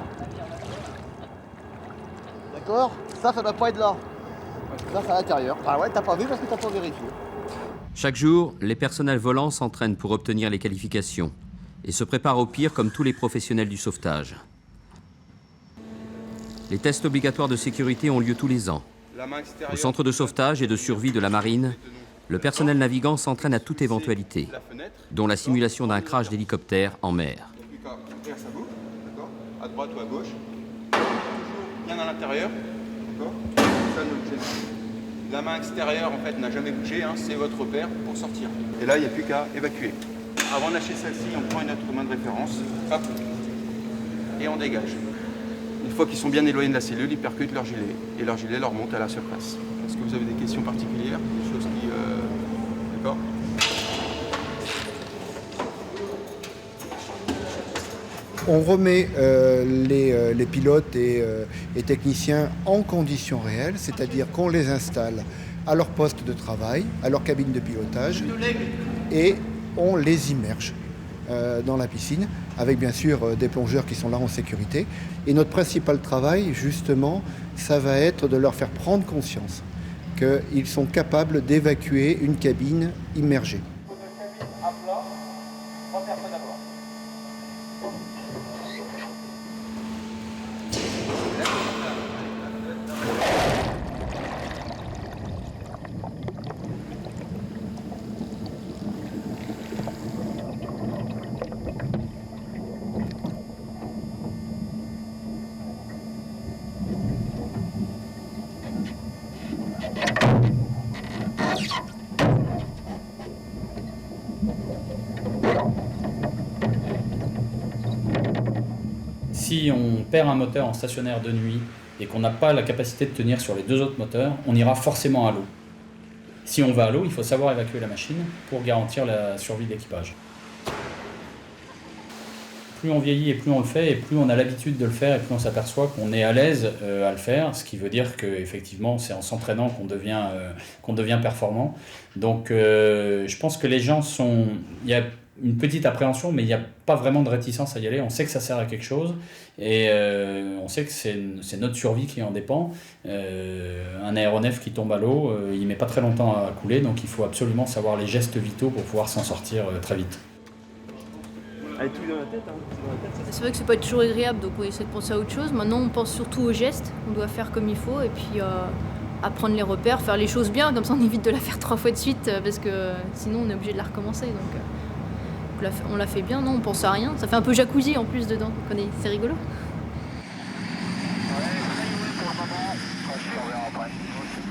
D'accord? Ça doit pas être là. Ça, c'est à l'intérieur. Ah ouais, t'as pas vu parce que t'as pas vérifié. Chaque jour, les personnels volants s'entraînent pour obtenir les qualifications et se préparent au pire comme tous les professionnels du sauvetage. Les tests obligatoires de sécurité ont lieu tous les ans. Au centre de sauvetage et de survie de la marine, le personnel navigant s'entraîne à toute éventualité, dont la simulation d'un crash d'hélicoptère en mer. Ouvrir sa boucle, d'accord, à droite ou à gauche, toujours bien à l'intérieur, d'accord, ça nous gêne. La main extérieure en fait n'a jamais bougé, hein, c'est votre repère pour sortir. Et là il n'y a plus qu'à évacuer. Avant de lâcher celle-ci, on prend une autre main de référence, hop, et on dégage. Une fois qu'ils sont bien éloignés de la cellule, ils percutent leur gilet et leur gilet leur monte à la surface. Est-ce que vous avez des questions particulières, des choses qui, d'accord? On remet les pilotes et techniciens en conditions réelles, c'est-à-dire qu'on les installe à leur poste de travail, à leur cabine de pilotage, et on les immerge dans la piscine, avec bien sûr des plongeurs qui sont là en sécurité. Et notre principal travail, justement, ça va être de leur faire prendre conscience qu'ils sont capables d'évacuer une cabine immergée. Si on perd un moteur en stationnaire de nuit et qu'on n'a pas la capacité de tenir sur les 2 autres moteurs, on ira forcément à l'eau. Si on va à l'eau, il faut savoir évacuer la machine pour garantir la survie de l'équipage. Plus on vieillit et plus on le fait, et plus on a l'habitude de le faire, et plus on s'aperçoit qu'on est à l'aise à le faire, ce qui veut dire qu'effectivement c'est en s'entraînant qu'on devient performant. Donc je pense que les gens sont... Il y a une petite appréhension, mais il n'y a pas vraiment de réticence à y aller. On sait que ça sert à quelque chose, et on sait que c'est notre survie qui en dépend. Un aéronef qui tombe à l'eau, il met pas très longtemps à couler, donc il faut absolument savoir les gestes vitaux pour pouvoir s'en sortir très vite. C'est vrai que c'est pas toujours agréable, donc on essaie de penser à autre chose. Maintenant, on pense surtout aux gestes, on doit faire comme il faut, et puis apprendre les repères, faire les choses bien, comme ça on évite de la faire 3 fois de suite, parce que sinon on est obligé de la recommencer. Donc on l'a fait bien, non, on pense à rien. Ça fait un peu jacuzzi en plus dedans, donc c'est rigolo.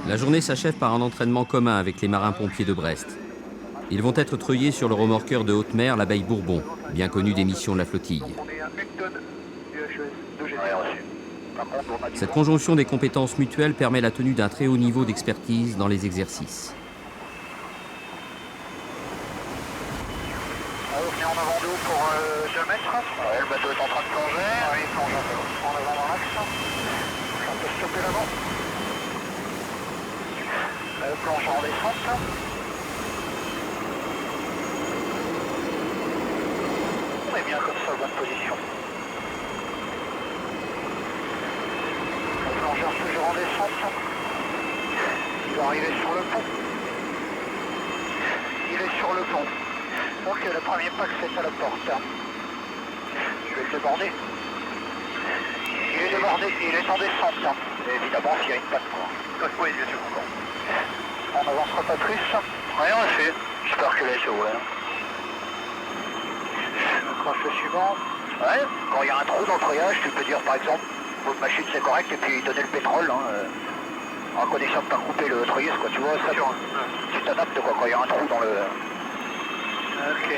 La journée s'achève par un entraînement commun avec les marins-pompiers de Brest. Ils vont être treuillés sur le remorqueur de haute mer, l'abeille Bourbon, bien connu des missions de la flottille. Cette conjonction des compétences mutuelles permet la tenue d'un très haut niveau d'expertise dans les exercices. On revient en avant d'eau pour 2 mètres. Ouais, le bateau est en train de plonger. Oui, il plonge un peu. En avant dans l'axe. On peut stopper l'avant. Planche en descente. On est bien comme ça, bonne position. Le plongeur toujours en descente. Il va arriver sur le pont. Il est sur le pont. Ok, le premier pack c'est à la porte. Je vais le déborder. Il est débordé, il est en descente. Et évidemment, s'il y a une panne, quoi. Oui, bien sûr. On n'avancera pas plus. Rien à fait. J'espère que là c'est ouvert. Accroche le suivant. Ouais, quand il y a un trou dans le treillage, tu peux dire par exemple, votre machine c'est correct, et puis donner le pétrole, en condition de pas couper le treuillage, quoi, tu vois, ça, tu t'adaptes, quoi, quand il y a un trou dans le... Ok,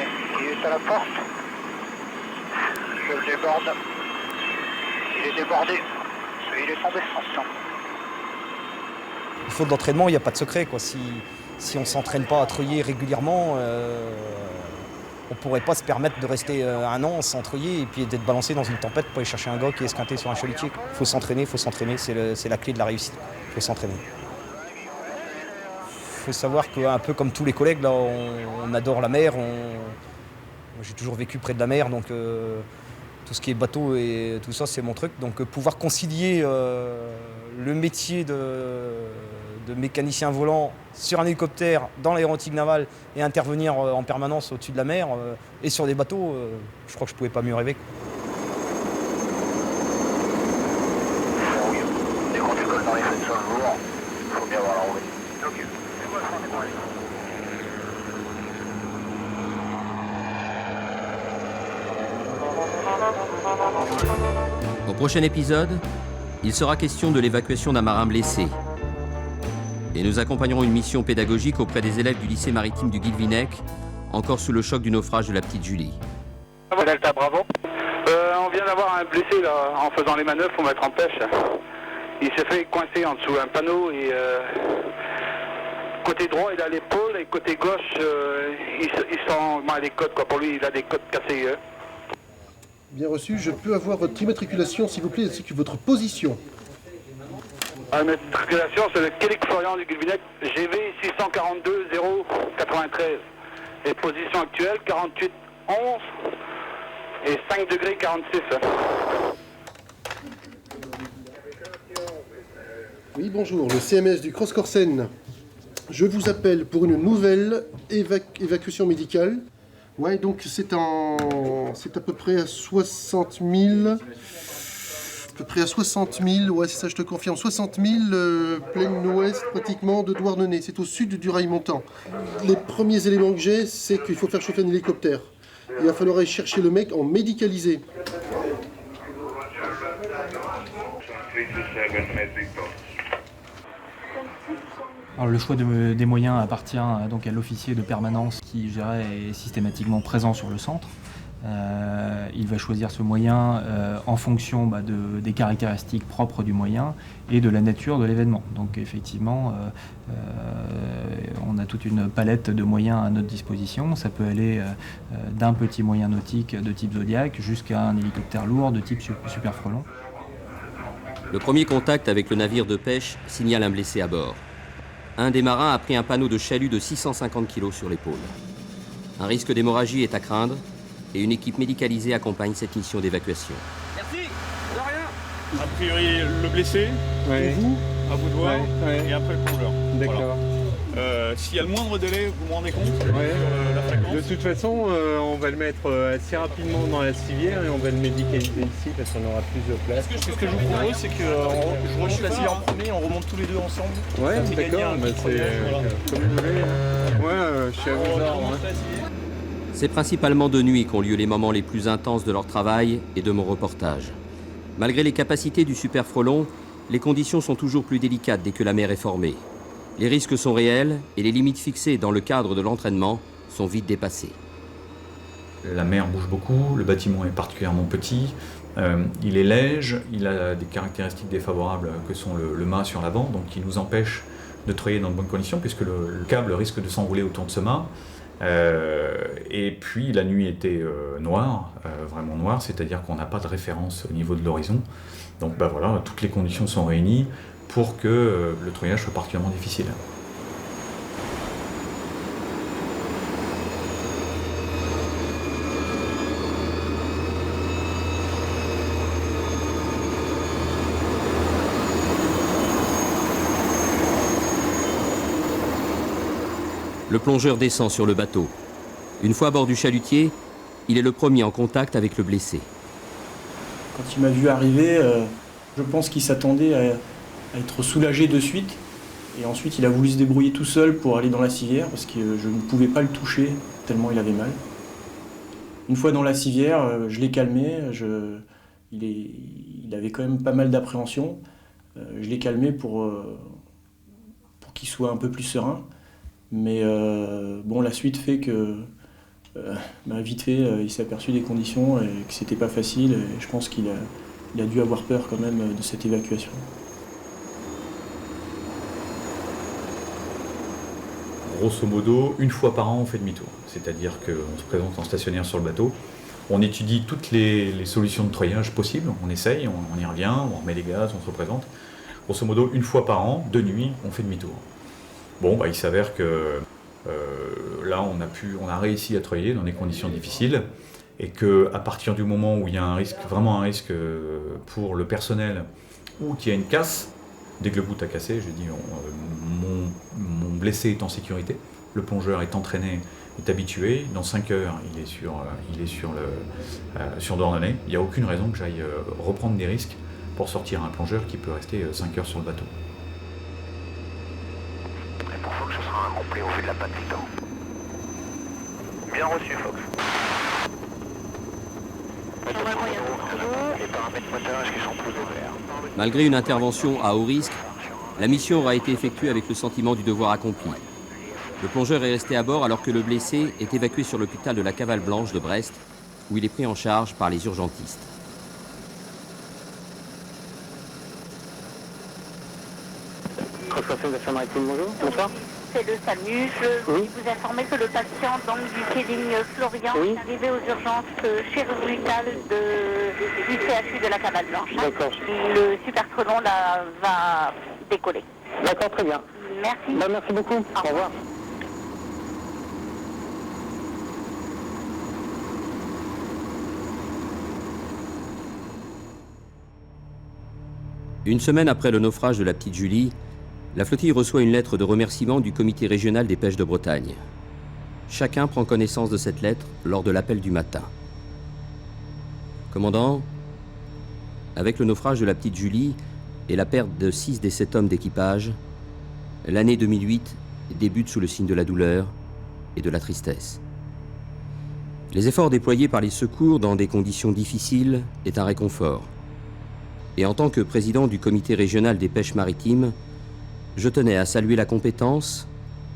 il est à la porte. Je le déborde. Il est débordé. Il est en descente. Il faut de l'entraînement, il n'y a pas de secret, quoi. Si on ne s'entraîne pas à treuiller régulièrement, on ne pourrait pas se permettre de rester 1 an sans treuiller et puis d'être balancé dans une tempête pour aller chercher un gars qui est esquinté sur un chalutier. Il faut s'entraîner, c'est la clé de la réussite. Il faut s'entraîner. Il faut savoir qu'un peu comme tous les collègues, là, on adore la mer. J'ai toujours vécu près de la mer, donc tout ce qui est bateau et tout ça, c'est mon truc. Donc pouvoir concilier le métier de mécanicien volant sur un hélicoptère dans l'aéronautique navale et intervenir en permanence au-dessus de la mer et sur des bateaux, je crois que je ne pouvais pas mieux rêver. Dès qu'on décolle dans les feux de sol lourd, il faut bien avoir la roue. Ok. Au prochain épisode, il sera question de l'évacuation d'un marin blessé. Et nous accompagnerons une mission pédagogique auprès des élèves du lycée maritime du Guilvinec, encore sous le choc du naufrage de la petite Julie. Delta Bravo. On vient d'avoir un blessé là, en faisant les manœuvres pour mettre en pêche. Il s'est fait coincer en dessous un panneau et côté droit il a l'épaule et côté gauche il sent les côtes, quoi. Pour lui il a des côtes cassées. Bien reçu, je peux avoir votre immatriculation s'il vous plaît, ainsi que votre position. Immatriculation, c'est le Québec Florian du Guilvinec, GV 642 093. Et position actuelle 48 11 et 5 degrés 46. Oui, bonjour, le CMS du Cross-Corsen. Je vous appelle pour une nouvelle évacuation médicale. Ouais, donc c'est à peu près à 60 000. À peu près à 60 000, ouais, c'est ça, je te confirme. 60 000, plaine ouest pratiquement de Douarnenez. C'est au sud du rail montant. Les premiers éléments que j'ai, c'est qu'il faut faire chauffer un hélicoptère. Il va falloir aller chercher le mec en médicalisé. Alors, le choix des moyens appartient donc à l'officier de permanence qui, je dirais, est systématiquement présent sur le centre. Il va choisir ce moyen en fonction des caractéristiques propres du moyen et de la nature de l'événement. Donc effectivement, on a toute une palette de moyens à notre disposition. Ça peut aller d'un petit moyen nautique de type Zodiac jusqu'à un hélicoptère lourd de type Super Frelon. Le premier contact avec le navire de pêche signale un blessé à bord. Un des marins a pris un panneau de chalut de 650 kg sur l'épaule. Un risque d'hémorragie est à craindre et une équipe médicalisée accompagne cette mission d'évacuation. Merci, de rien. A priori, le blessé, vous, à vous de voir, et après le plongeur. D'accord. Voilà. S'il y a le moindre délai, vous vous rendez compte sur la fréquence? De toute façon, on va le mettre assez rapidement dans la civière et on va le médicaliser ici parce qu'on aura plus de place. Ce que je vous propose, c'est que je remonte la civière en premier, on remonte tous les deux ensemble. Ouais, d'accord, c'est comme vous voulez. Ouais, je suis à vos ordres. C'est principalement de nuit qu'ont lieu les moments les plus intenses de leur travail et de mon reportage. Malgré les capacités du Super Frelon, les conditions sont toujours plus délicates dès que la mer est formée. Les risques sont réels et les limites fixées dans le cadre de l'entraînement sont vite dépassées. La mer bouge beaucoup, le bâtiment est particulièrement petit, il est léger, il a des caractéristiques défavorables que sont le mât sur l'avant, donc qui nous empêche de travailler dans de bonnes conditions puisque le câble risque de s'enrouler autour de ce mât. Et puis la nuit était noire, vraiment noire, c'est-à-dire qu'on n'a pas de référence au niveau de l'horizon. Donc voilà, toutes les conditions sont réunies pour que le treuillage soit particulièrement difficile. Le plongeur descend sur le bateau. Une fois à bord du chalutier, il est le premier en contact avec le blessé. Quand il m'a vu arriver, je pense qu'il s'attendait à être soulagé de suite. Et ensuite, il a voulu se débrouiller tout seul pour aller dans la civière parce que je ne pouvais pas le toucher tellement il avait mal. Une fois dans la civière, je l'ai calmé. Il avait quand même pas mal d'appréhension. Je l'ai calmé pour qu'il soit un peu plus serein. Mais la suite fait que vite fait, il s'est aperçu des conditions et que c'était pas facile. Et je pense qu'il a dû avoir peur quand même de cette évacuation. Grosso modo, une fois par an, on fait demi-tour. C'est-à-dire qu'on se présente en stationnaire sur le bateau, on étudie toutes les solutions de treuillage possibles, on essaye, on y revient, on remet les gaz, on se représente. Grosso modo, une fois par an, de nuit, on fait demi-tour. Bon, il s'avère que là, on a réussi à treuiller dans des conditions difficiles et qu'à partir du moment où il y a vraiment un risque pour le personnel ou qu'il y a une casse, dès que le bout a cassé, je dis mon blessé est en sécurité, le plongeur est entraîné, est habitué, dans 5 heures, il est sur Dordogne. Il n'y a aucune raison que j'aille reprendre des risques pour sortir un plongeur qui peut rester 5 heures sur le bateau. Et pour Fox, ce sera incomplet au vu de la patte du temps. Bien reçu, Fox. Les paramètres motarage qui sont plus ouverts. Malgré une intervention à haut risque, la mission aura été effectuée avec le sentiment du devoir accompli. Le plongeur est resté à bord alors que le blessé est évacué sur l'hôpital de la Cavale Blanche de Brest, où il est pris en charge par les urgentistes. Bonjour. Bonsoir. C'est le SAMU. Je voulais vous informer que le patient du Kéling Florian est arrivé aux urgences chirurgicales du CHU de la Cavale Blanche. D'accord. Le Super Frelon va décoller. D'accord, très bien. Merci. Merci beaucoup. Au revoir. Une semaine après le naufrage de la Petite Julie, la flottille reçoit une lettre de remerciement du comité régional des pêches de Bretagne. Chacun prend connaissance de cette lettre lors de l'appel du matin. Commandant, avec le naufrage de la Petite Julie et la perte de 6 des 7 hommes d'équipage, l'année 2008 débute sous le signe de la douleur et de la tristesse. Les efforts déployés par les secours dans des conditions difficiles est un réconfort. Et en tant que président du comité régional des pêches maritimes, Je tenais à saluer la compétence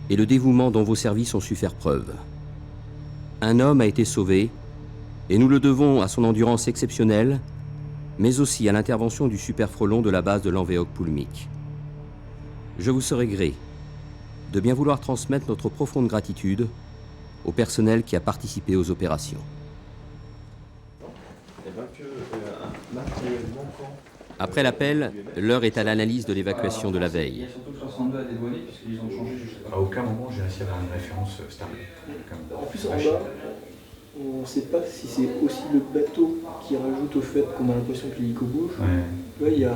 et le dévouement dont vos services ont su faire preuve. Un homme a été sauvé, et nous le devons à son endurance exceptionnelle, mais aussi à l'intervention du super frelon de la base de Lanvéoc-Poulmic. Je vous serai gré de bien vouloir transmettre notre profonde gratitude au personnel qui a participé aux opérations. Après l'appel, l'heure est à l'analyse de l'évacuation de la veille. Il y a surtout le 62 à dédouaner puisqu'ils ont changé juste. À aucun moment j'ai réussi à avoir une référence stable. En plus, en bas, on ne sait pas si c'est aussi le bateau qui rajoute au fait qu'on a l'impression que l'hélico bouge. Ouais, il y a...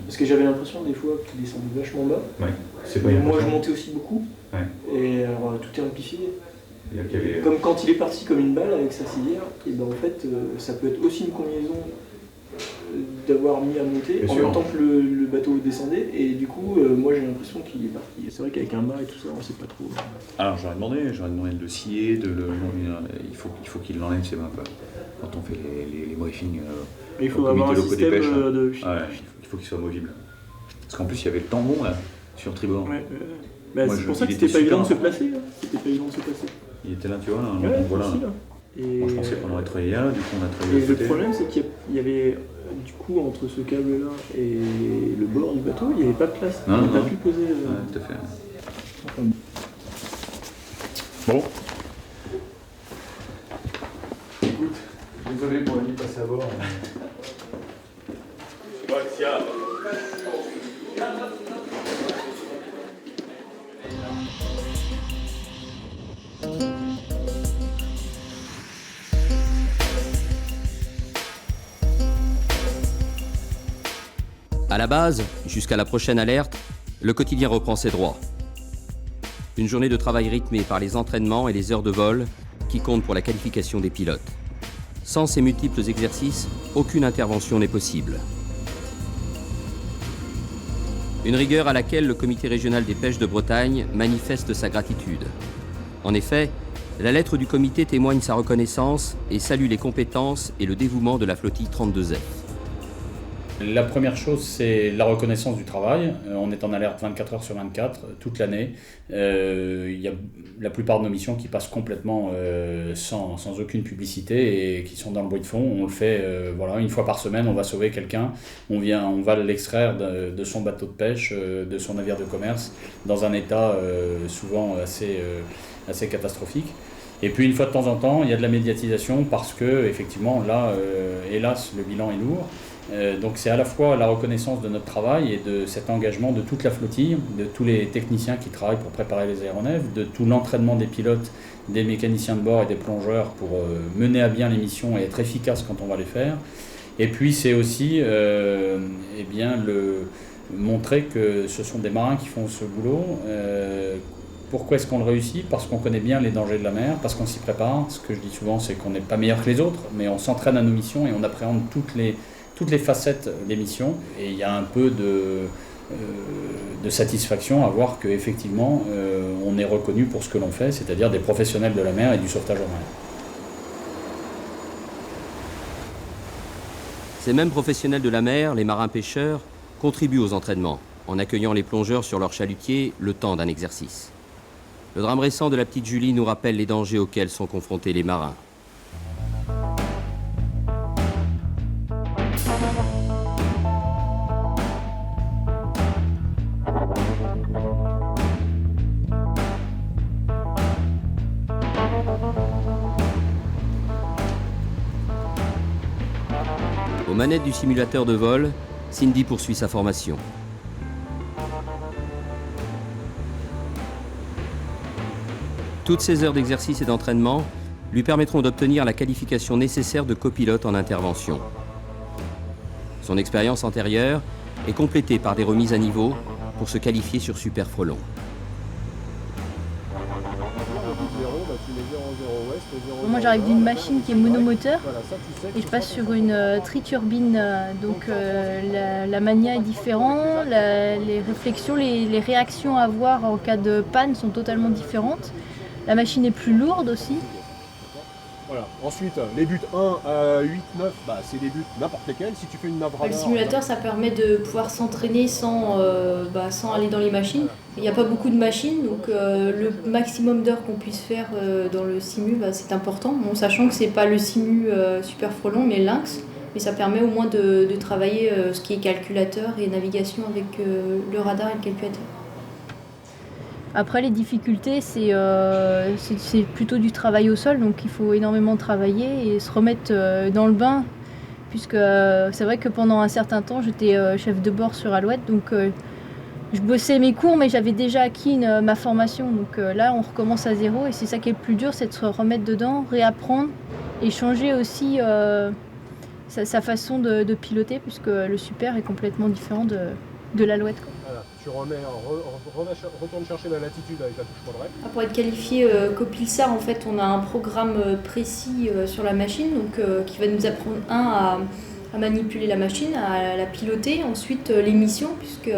Parce que j'avais l'impression des fois qu'il descendait vachement bas. Ouais. C'est pas moi je montais aussi beaucoup. Ouais. Et alors tout est amplifié. Comme quand il est parti comme une balle avec sa civière, et ben en fait ça peut être aussi une combinaison d'avoir mis à monter en même temps que le bateau descendait, et du coup moi j'ai l'impression qu'il est parti. C'est vrai qu'avec un mât et tout ça on sait pas trop. Alors j'aurais demandé de le scier, il faut qu'il l'enlève ses mains quoi. Quand on fait les briefings il faudra avoir un système pêche, de... il faut qu'il soit movible. Parce qu'en plus il y avait le tambon là, sur tribord. Bah, c'est pour ça que c'était pas évident de se placer. Il était là tu vois, là, voilà. Moi, je pensais qu'on aurait travaillé là, du coup on a travaillé de côté. Le problème c'est qu'il y avait du coup entre ce câble là et le bord du bateau, il n'y avait pas de place. On n'a pas pu poser... tout à fait. Bon. Écoute, désolé pour la nuit passée à bord. À la base, jusqu'à la prochaine alerte, le quotidien reprend ses droits. Une journée de travail rythmée par les entraînements et les heures de vol qui comptent pour la qualification des pilotes. Sans ces multiples exercices, aucune intervention n'est possible. Une rigueur à laquelle le comité régional des pêches de Bretagne manifeste sa gratitude. En effet, la lettre du comité témoigne sa reconnaissance et salue les compétences et le dévouement de la flottille 32F. La première chose, c'est la reconnaissance du travail. On est en alerte 24 heures sur 24, toute l'année. Il y a la plupart de nos missions qui passent complètement sans aucune publicité et qui sont dans le bruit de fond. On le fait une fois par semaine, on va sauver quelqu'un. On va l'extraire de son bateau de pêche, de son navire de commerce, dans un état souvent assez catastrophique. Et puis une fois de temps en temps, il y a de la médiatisation parce que, effectivement, là, hélas, le bilan est lourd. Donc c'est à la fois la reconnaissance de notre travail et de cet engagement de toute la flottille, de tous les techniciens qui travaillent pour préparer les aéronefs, de tout l'entraînement des pilotes, des mécaniciens de bord et des plongeurs pour mener à bien les missions et être efficaces quand on va les faire. Et puis c'est aussi montrer que ce sont des marins qui font ce boulot. Pourquoi est-ce qu'on le réussit ? Parce qu'on connaît bien les dangers de la mer, parce qu'on s'y prépare. Ce que je dis souvent, c'est qu'on n'est pas meilleur que les autres, mais on s'entraîne à nos missions et on appréhende toutes les facettes des missions, et il y a un peu de satisfaction à voir qu'effectivement on est reconnu pour ce que l'on fait, c'est-à-dire des professionnels de la mer et du sauvetage en mer. Ces mêmes professionnels de la mer, les marins-pêcheurs, contribuent aux entraînements en accueillant les plongeurs sur leur chalutier le temps d'un exercice. Le drame récent de la petite Julie nous rappelle les dangers auxquels sont confrontés les marins. Aux manettes du simulateur de vol, Cindy poursuit sa formation. Toutes ces heures d'exercice et d'entraînement lui permettront d'obtenir la qualification nécessaire de copilote en intervention. Son expérience antérieure est complétée par des remises à niveau pour se qualifier sur Super Frelon. Moi j'arrive d'une machine qui est monomoteur et je passe sur une triturbine, donc la mania est différente, les réflexions, les réactions à avoir en cas de panne sont totalement différentes. La machine est plus lourde aussi. Voilà. Ensuite, les buts 1 à 8, 9, bah, c'est des buts n'importe lesquels. Si tu fais une nav radar... Le simulateur, ça permet de pouvoir s'entraîner sans aller dans les machines. Il n'y a pas beaucoup de machines, donc le maximum d'heures qu'on puisse faire dans le simu, c'est important. Bon, sachant que c'est pas le simu Super Frelon, mais Lynx. Mais ça permet au moins de travailler ce qui est calculateur et navigation avec le radar et le calculateur. Après, les difficultés, c'est plutôt du travail au sol, donc il faut énormément travailler et se remettre dans le bain, puisque c'est vrai que pendant un certain temps, j'étais chef de bord sur Alouette, donc je bossais mes cours, mais j'avais déjà acquis ma formation. Donc là, on recommence à zéro, et c'est ça qui est le plus dur, c'est de se remettre dedans, réapprendre, et changer aussi sa façon de piloter, puisque le Super est complètement différent de l'Alouette. Voilà, tu retournes chercher la latitude avec la touche quadrette. Pour être qualifié Copilsar, en fait, on a un programme précis sur la machine, donc qui va nous apprendre à manipuler la machine, à la piloter. Ensuite, les missions, puisque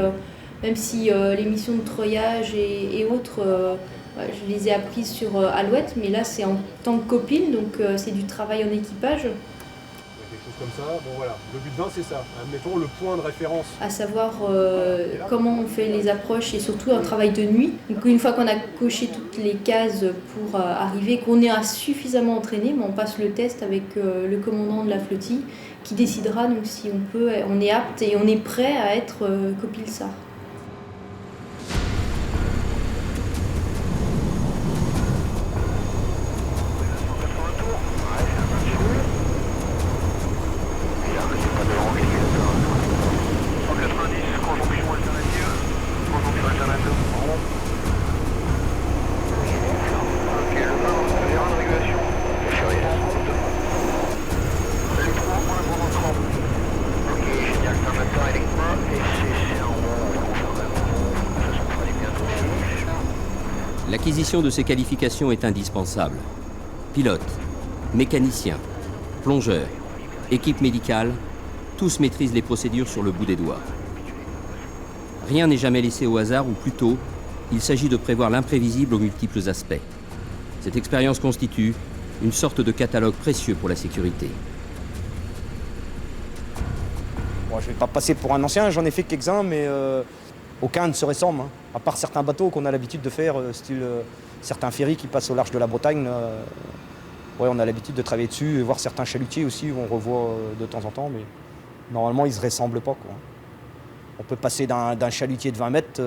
même si les missions de treuillage et autres, je les ai apprises sur Alouette, mais là c'est en tant que copine, donc c'est du travail en équipage. Quelque chose comme ça, bon voilà, le but 20 c'est ça, admettons le point de référence. À savoir comment on fait les approches et surtout un travail de nuit. Donc une fois qu'on a coché toutes les cases pour arriver, qu'on est suffisamment entraîné, on passe le test avec le commandant de la flottille qui décidera donc si on est apte et on est prêt à être Copilsar. L'acquisition de ces qualifications est indispensable. Pilote, mécanicien, plongeur, équipe médicale, tous maîtrisent les procédures sur le bout des doigts. Rien n'est jamais laissé au hasard, ou plutôt, il s'agit de prévoir l'imprévisible aux multiples aspects. Cette expérience constitue une sorte de catalogue précieux pour la sécurité. Bon, je ne vais pas passer pour un ancien, j'en ai fait quelques-uns, mais aucun ne se ressemble, hein. À part certains bateaux qu'on a l'habitude de faire, style certains ferries qui passent au large de la Bretagne. Ouais, on a l'habitude de travailler dessus, et voir certains chalutiers aussi, où on revoit de temps en temps, mais normalement ils ne se ressemblent pas, quoi. On peut passer d'un chalutier de 20 mètres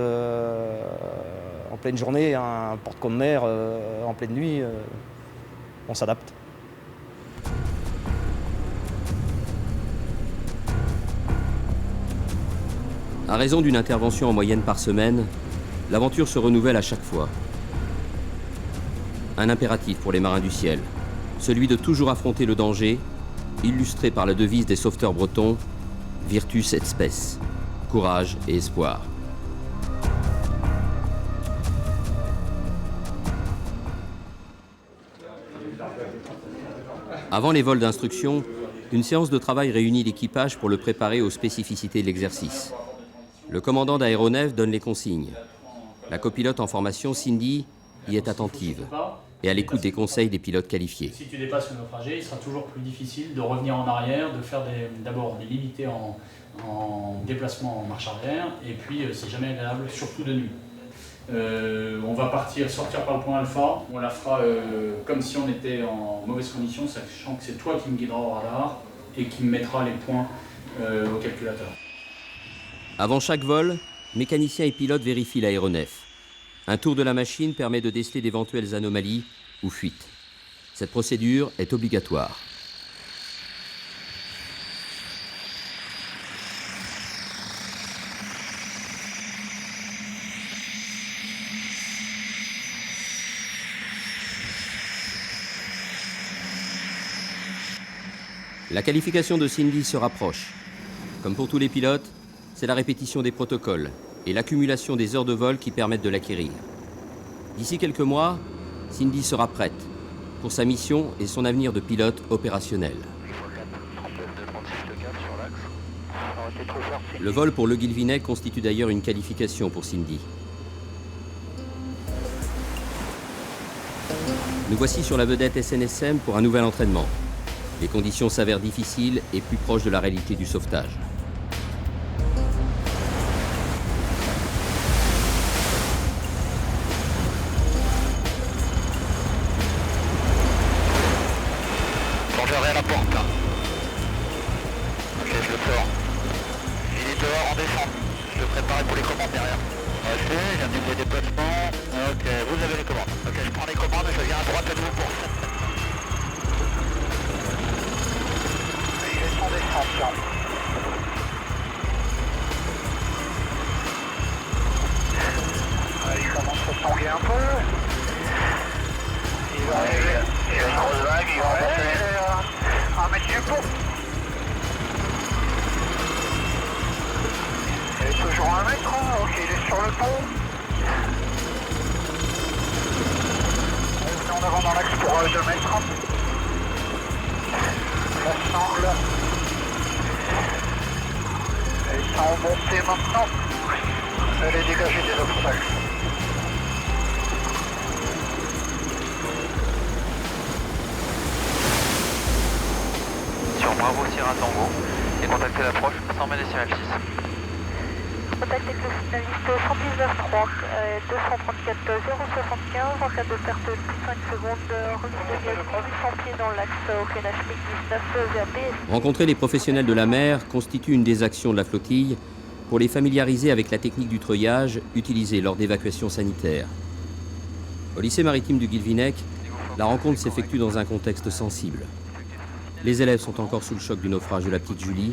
en pleine journée à un porte-conteneur en pleine nuit, on s'adapte. À raison d'une intervention en moyenne par semaine, l'aventure se renouvelle à chaque fois. Un impératif pour les marins du ciel, celui de toujours affronter le danger, illustré par la devise des sauveteurs bretons, Virtus et Spes, courage et espoir. Avant les vols d'instruction, une séance de travail réunit l'équipage pour le préparer aux spécificités de l'exercice. Le commandant d'aéronef donne les consignes. La copilote en formation, Cindy, y est attentive et à l'écoute des conseils des pilotes qualifiés. Si tu dépasses le naufragé, il sera toujours plus difficile de revenir en arrière, de faire d'abord des limités en déplacement en marche arrière, et puis c'est jamais agréable, surtout de nuit. On va sortir par le point alpha, on la fera comme si on était en mauvaise condition, sachant que c'est toi qui me guidera au radar et qui me mettra les points au calculateur. Avant chaque vol, mécaniciens et pilotes vérifient l'aéronef. Un tour de la machine permet de déceler d'éventuelles anomalies ou fuites. Cette procédure est obligatoire. La qualification de Cindy se rapproche. Comme pour tous les pilotes, c'est la répétition des protocoles et l'accumulation des heures de vol qui permettent de l'acquérir. D'ici quelques mois, Cindy sera prête pour sa mission et son avenir de pilote opérationnel. Le vol pour Le Guilvinec constitue d'ailleurs une qualification pour Cindy. Nous voici sur la vedette SNSM pour un nouvel entraînement. Les conditions s'avèrent difficiles et plus proches de la réalité du sauvetage. Plongerai à la porte. Ok, je le sors. Il est dehors en descente. Je le prépare pour les commandes derrière. Ok, j'annule les déplacements. Ok, vous avez les commandes. Ok, je prends les commandes et je viens à droite de vous pour 7 mètres. Il est en descente. Il commence à s'enlever un peu. Il va arriver. Il y a une grosse vague, il va passer. 1 mètre du pont. Il est toujours 1 mètre, hein. Ok, il est sur le pont. On est en avant dans l'axe pour 2 mètres. La sangle. Elle est en montée maintenant. Elle est dégagée des obstacles. Sur Bravo Sierra Tango et contactez l'approche 100 000 décimales 6. Contact avec le signaliste 119.3, 234 075, en cas de perte de plus de 5 secondes, remise de gaz 800 pieds dans l'axe au freinage MiG 19 VAP. Rencontrer les professionnels de la mer constitue une des actions de la flottille pour les familiariser avec la technique du treuillage utilisée lors d'évacuations sanitaires. Au lycée maritime du Guilvinec, la rencontre s'effectue dans un contexte sensible. Les élèves sont encore sous le choc du naufrage de la petite Julie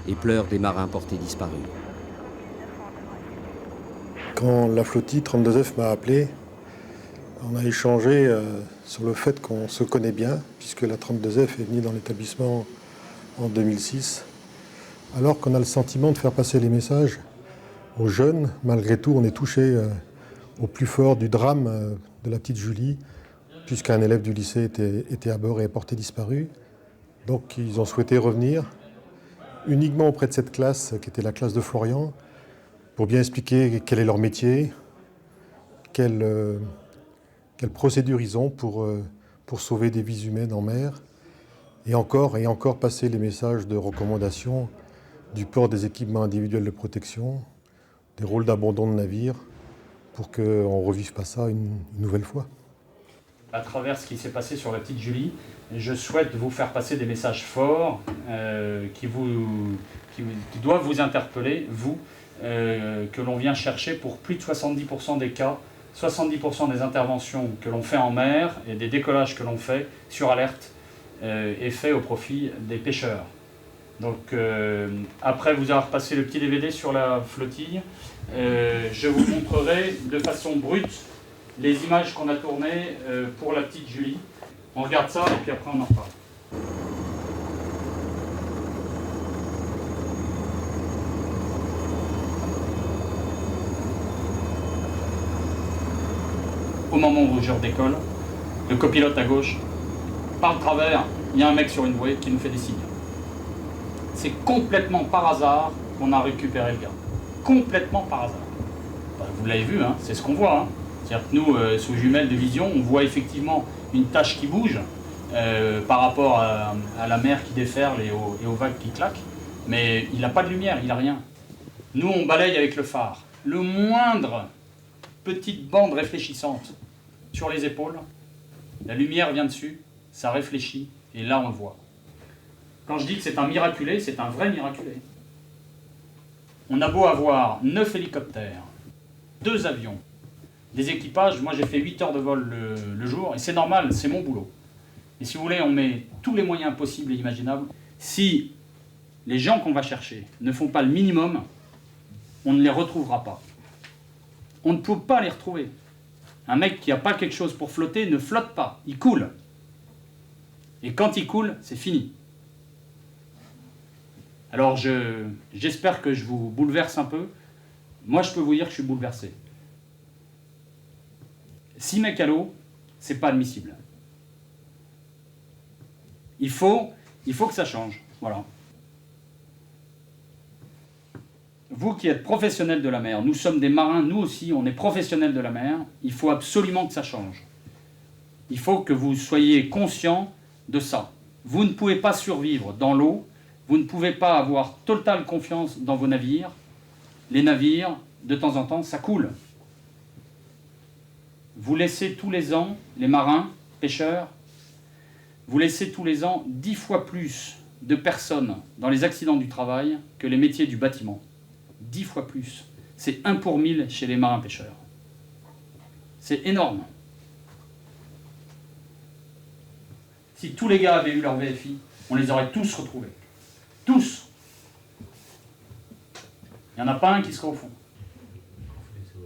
et pleurent des marins portés disparus. Quand la flottille 32F m'a appelé, on a échangé sur le fait qu'on se connaît bien, puisque la 32F est venue dans l'établissement en 2006, alors qu'on a le sentiment de faire passer les messages aux jeunes. Malgré tout, on est touché au plus fort du drame de la petite Julie, puisqu'un élève du lycée était à bord et est porté disparu. Donc ils ont souhaité revenir uniquement auprès de cette classe, qui était la classe de Florian, pour bien expliquer quel est leur métier, quelle procédure ils ont pour sauver des vies humaines en mer, et encore passer les messages de recommandation du port des équipements individuels de protection, des rôles d'abandon de navire, pour qu'on ne revive pas ça une nouvelle fois. À travers ce qui s'est passé sur la petite Julie, je souhaite vous faire passer des messages forts qui doivent vous interpeller, vous, que l'on vient chercher pour plus de 70% des cas, 70% des interventions que l'on fait en mer et des décollages que l'on fait sur alerte est fait au profit des pêcheurs. Donc après vous avoir passé le petit DVD sur la flottille, je vous montrerai de façon brute les images qu'on a tournées pour la petite Julie. On regarde ça et puis après on en reparle. Au moment où je redécolle, le copilote à gauche, par le travers, il y a un mec sur une bouée qui nous fait des signes. C'est complètement par hasard qu'on a récupéré le gars. Complètement par hasard. Bah, vous l'avez vu, hein, c'est ce qu'on voit. Hein. C'est-à-dire que nous, sous jumelles de vision, on voit effectivement une tache qui bouge par rapport à la mer qui déferle et aux vagues qui claquent. Mais il n'a pas de lumière, il n'a rien. Nous, on balaye avec le phare. Le moindre petite bande réfléchissante sur les épaules, la lumière vient dessus, ça réfléchit, et là on le voit. Quand je dis que c'est un miraculé, c'est un vrai miraculé. On a beau avoir 9 hélicoptères, 2 avions, des équipages, moi j'ai fait 8 heures de vol le jour, et c'est normal, c'est mon boulot. Et si vous voulez, on met tous les moyens possibles et imaginables. Si les gens qu'on va chercher ne font pas le minimum, on ne les retrouvera pas. On ne peut pas les retrouver. Un mec qui n'a pas quelque chose pour flotter ne flotte pas, il coule. Et quand il coule, c'est fini. Alors j'espère que je vous bouleverse un peu. Moi je peux vous dire que je suis bouleversé. 6 mecs à l'eau, c'est pas admissible. Il faut que ça change. Voilà. Vous qui êtes professionnels de la mer, nous sommes des marins, nous aussi, on est professionnels de la mer, il faut absolument que ça change. Il faut que vous soyez conscient de ça. Vous ne pouvez pas survivre dans l'eau, vous ne pouvez pas avoir totale confiance dans vos navires. Les navires, de temps en temps, ça coule. Vous laissez tous les ans, les marins, pêcheurs, vous laissez tous les ans 10 fois plus de personnes dans les accidents du travail que les métiers du bâtiment. 10 fois plus. C'est 1 pour 1000 chez les marins pêcheurs. C'est énorme. Si tous les gars avaient eu leur VFI, on les aurait tous retrouvés. Tous. Il n'y en a pas un qui serait au fond.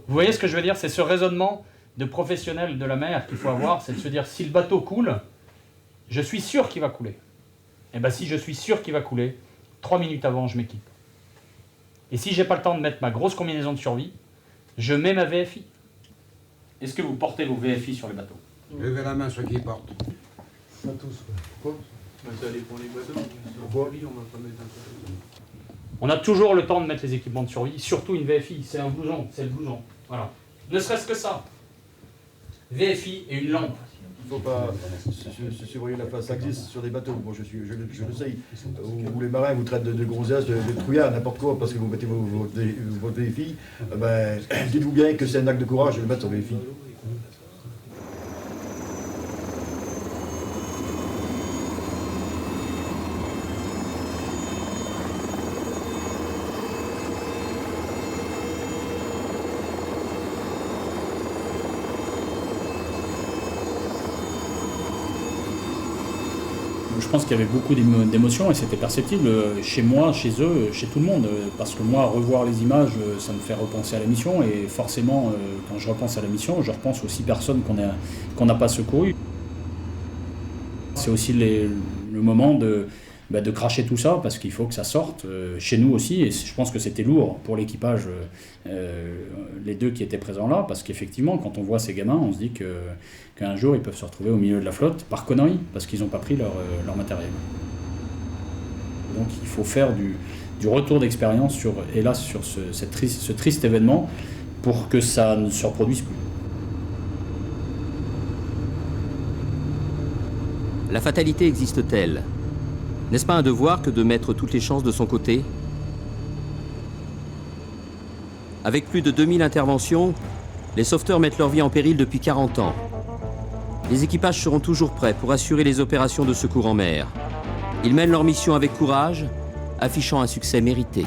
Vous voyez ce que je veux dire? C'est ce raisonnement de professionnel de la mer qu'il faut avoir, c'est de se dire, si le bateau coule, je suis sûr qu'il va couler. Et bien si je suis sûr qu'il va couler, 3 minutes avant, je m'équipe. Et si j'ai pas le temps de mettre ma grosse combinaison de survie, je mets ma VFI. Est-ce que vous portez vos VFI sur les bateaux? Levez la main ceux qui portent. Pas tous. Pourquoi? Ça dépend des bateaux. Pourquoi? On va pas mettre un. On a toujours le temps de mettre les équipements de survie, surtout une VFI, c'est un blouson, c'est le blouson. Voilà. Ne serait-ce que ça. VFI et une lampe. Il ne faut pas se surveiller la face. Ça existe sur des bateaux. Moi, je le sais. Où les marins vous traitent de grossias, de trouillards, n'importe quoi, parce que vous mettez votre VFI. Dites-vous bien que c'est un acte de courage de le mettre sur VFI. Je pense qu'il y avait beaucoup d'émotions et c'était perceptible chez moi, chez eux, chez tout le monde. Parce que moi, revoir les images, ça me fait repenser à la mission. Et forcément, quand je repense à la mission, je repense aux 6 personnes qu'on n'a pas secourues. C'est aussi le moment de cracher tout ça parce qu'il faut que ça sorte chez nous aussi. Et je pense que c'était lourd pour l'équipage, les 2 qui étaient présents là. Parce qu'effectivement, quand on voit ces gamins, on se dit qu'un jour, ils peuvent se retrouver au milieu de la flotte par connerie, parce qu'ils n'ont pas pris leur matériel. Donc il faut faire du retour d'expérience sur ce triste événement pour que ça ne se reproduise plus. La fatalité existe-t-elle? N'est-ce pas un devoir que de mettre toutes les chances de son côté? Avec plus de 2000 interventions, les sauveteurs mettent leur vie en péril depuis 40 ans. Les équipages seront toujours prêts pour assurer les opérations de secours en mer. Ils mènent leur mission avec courage, affichant un succès mérité.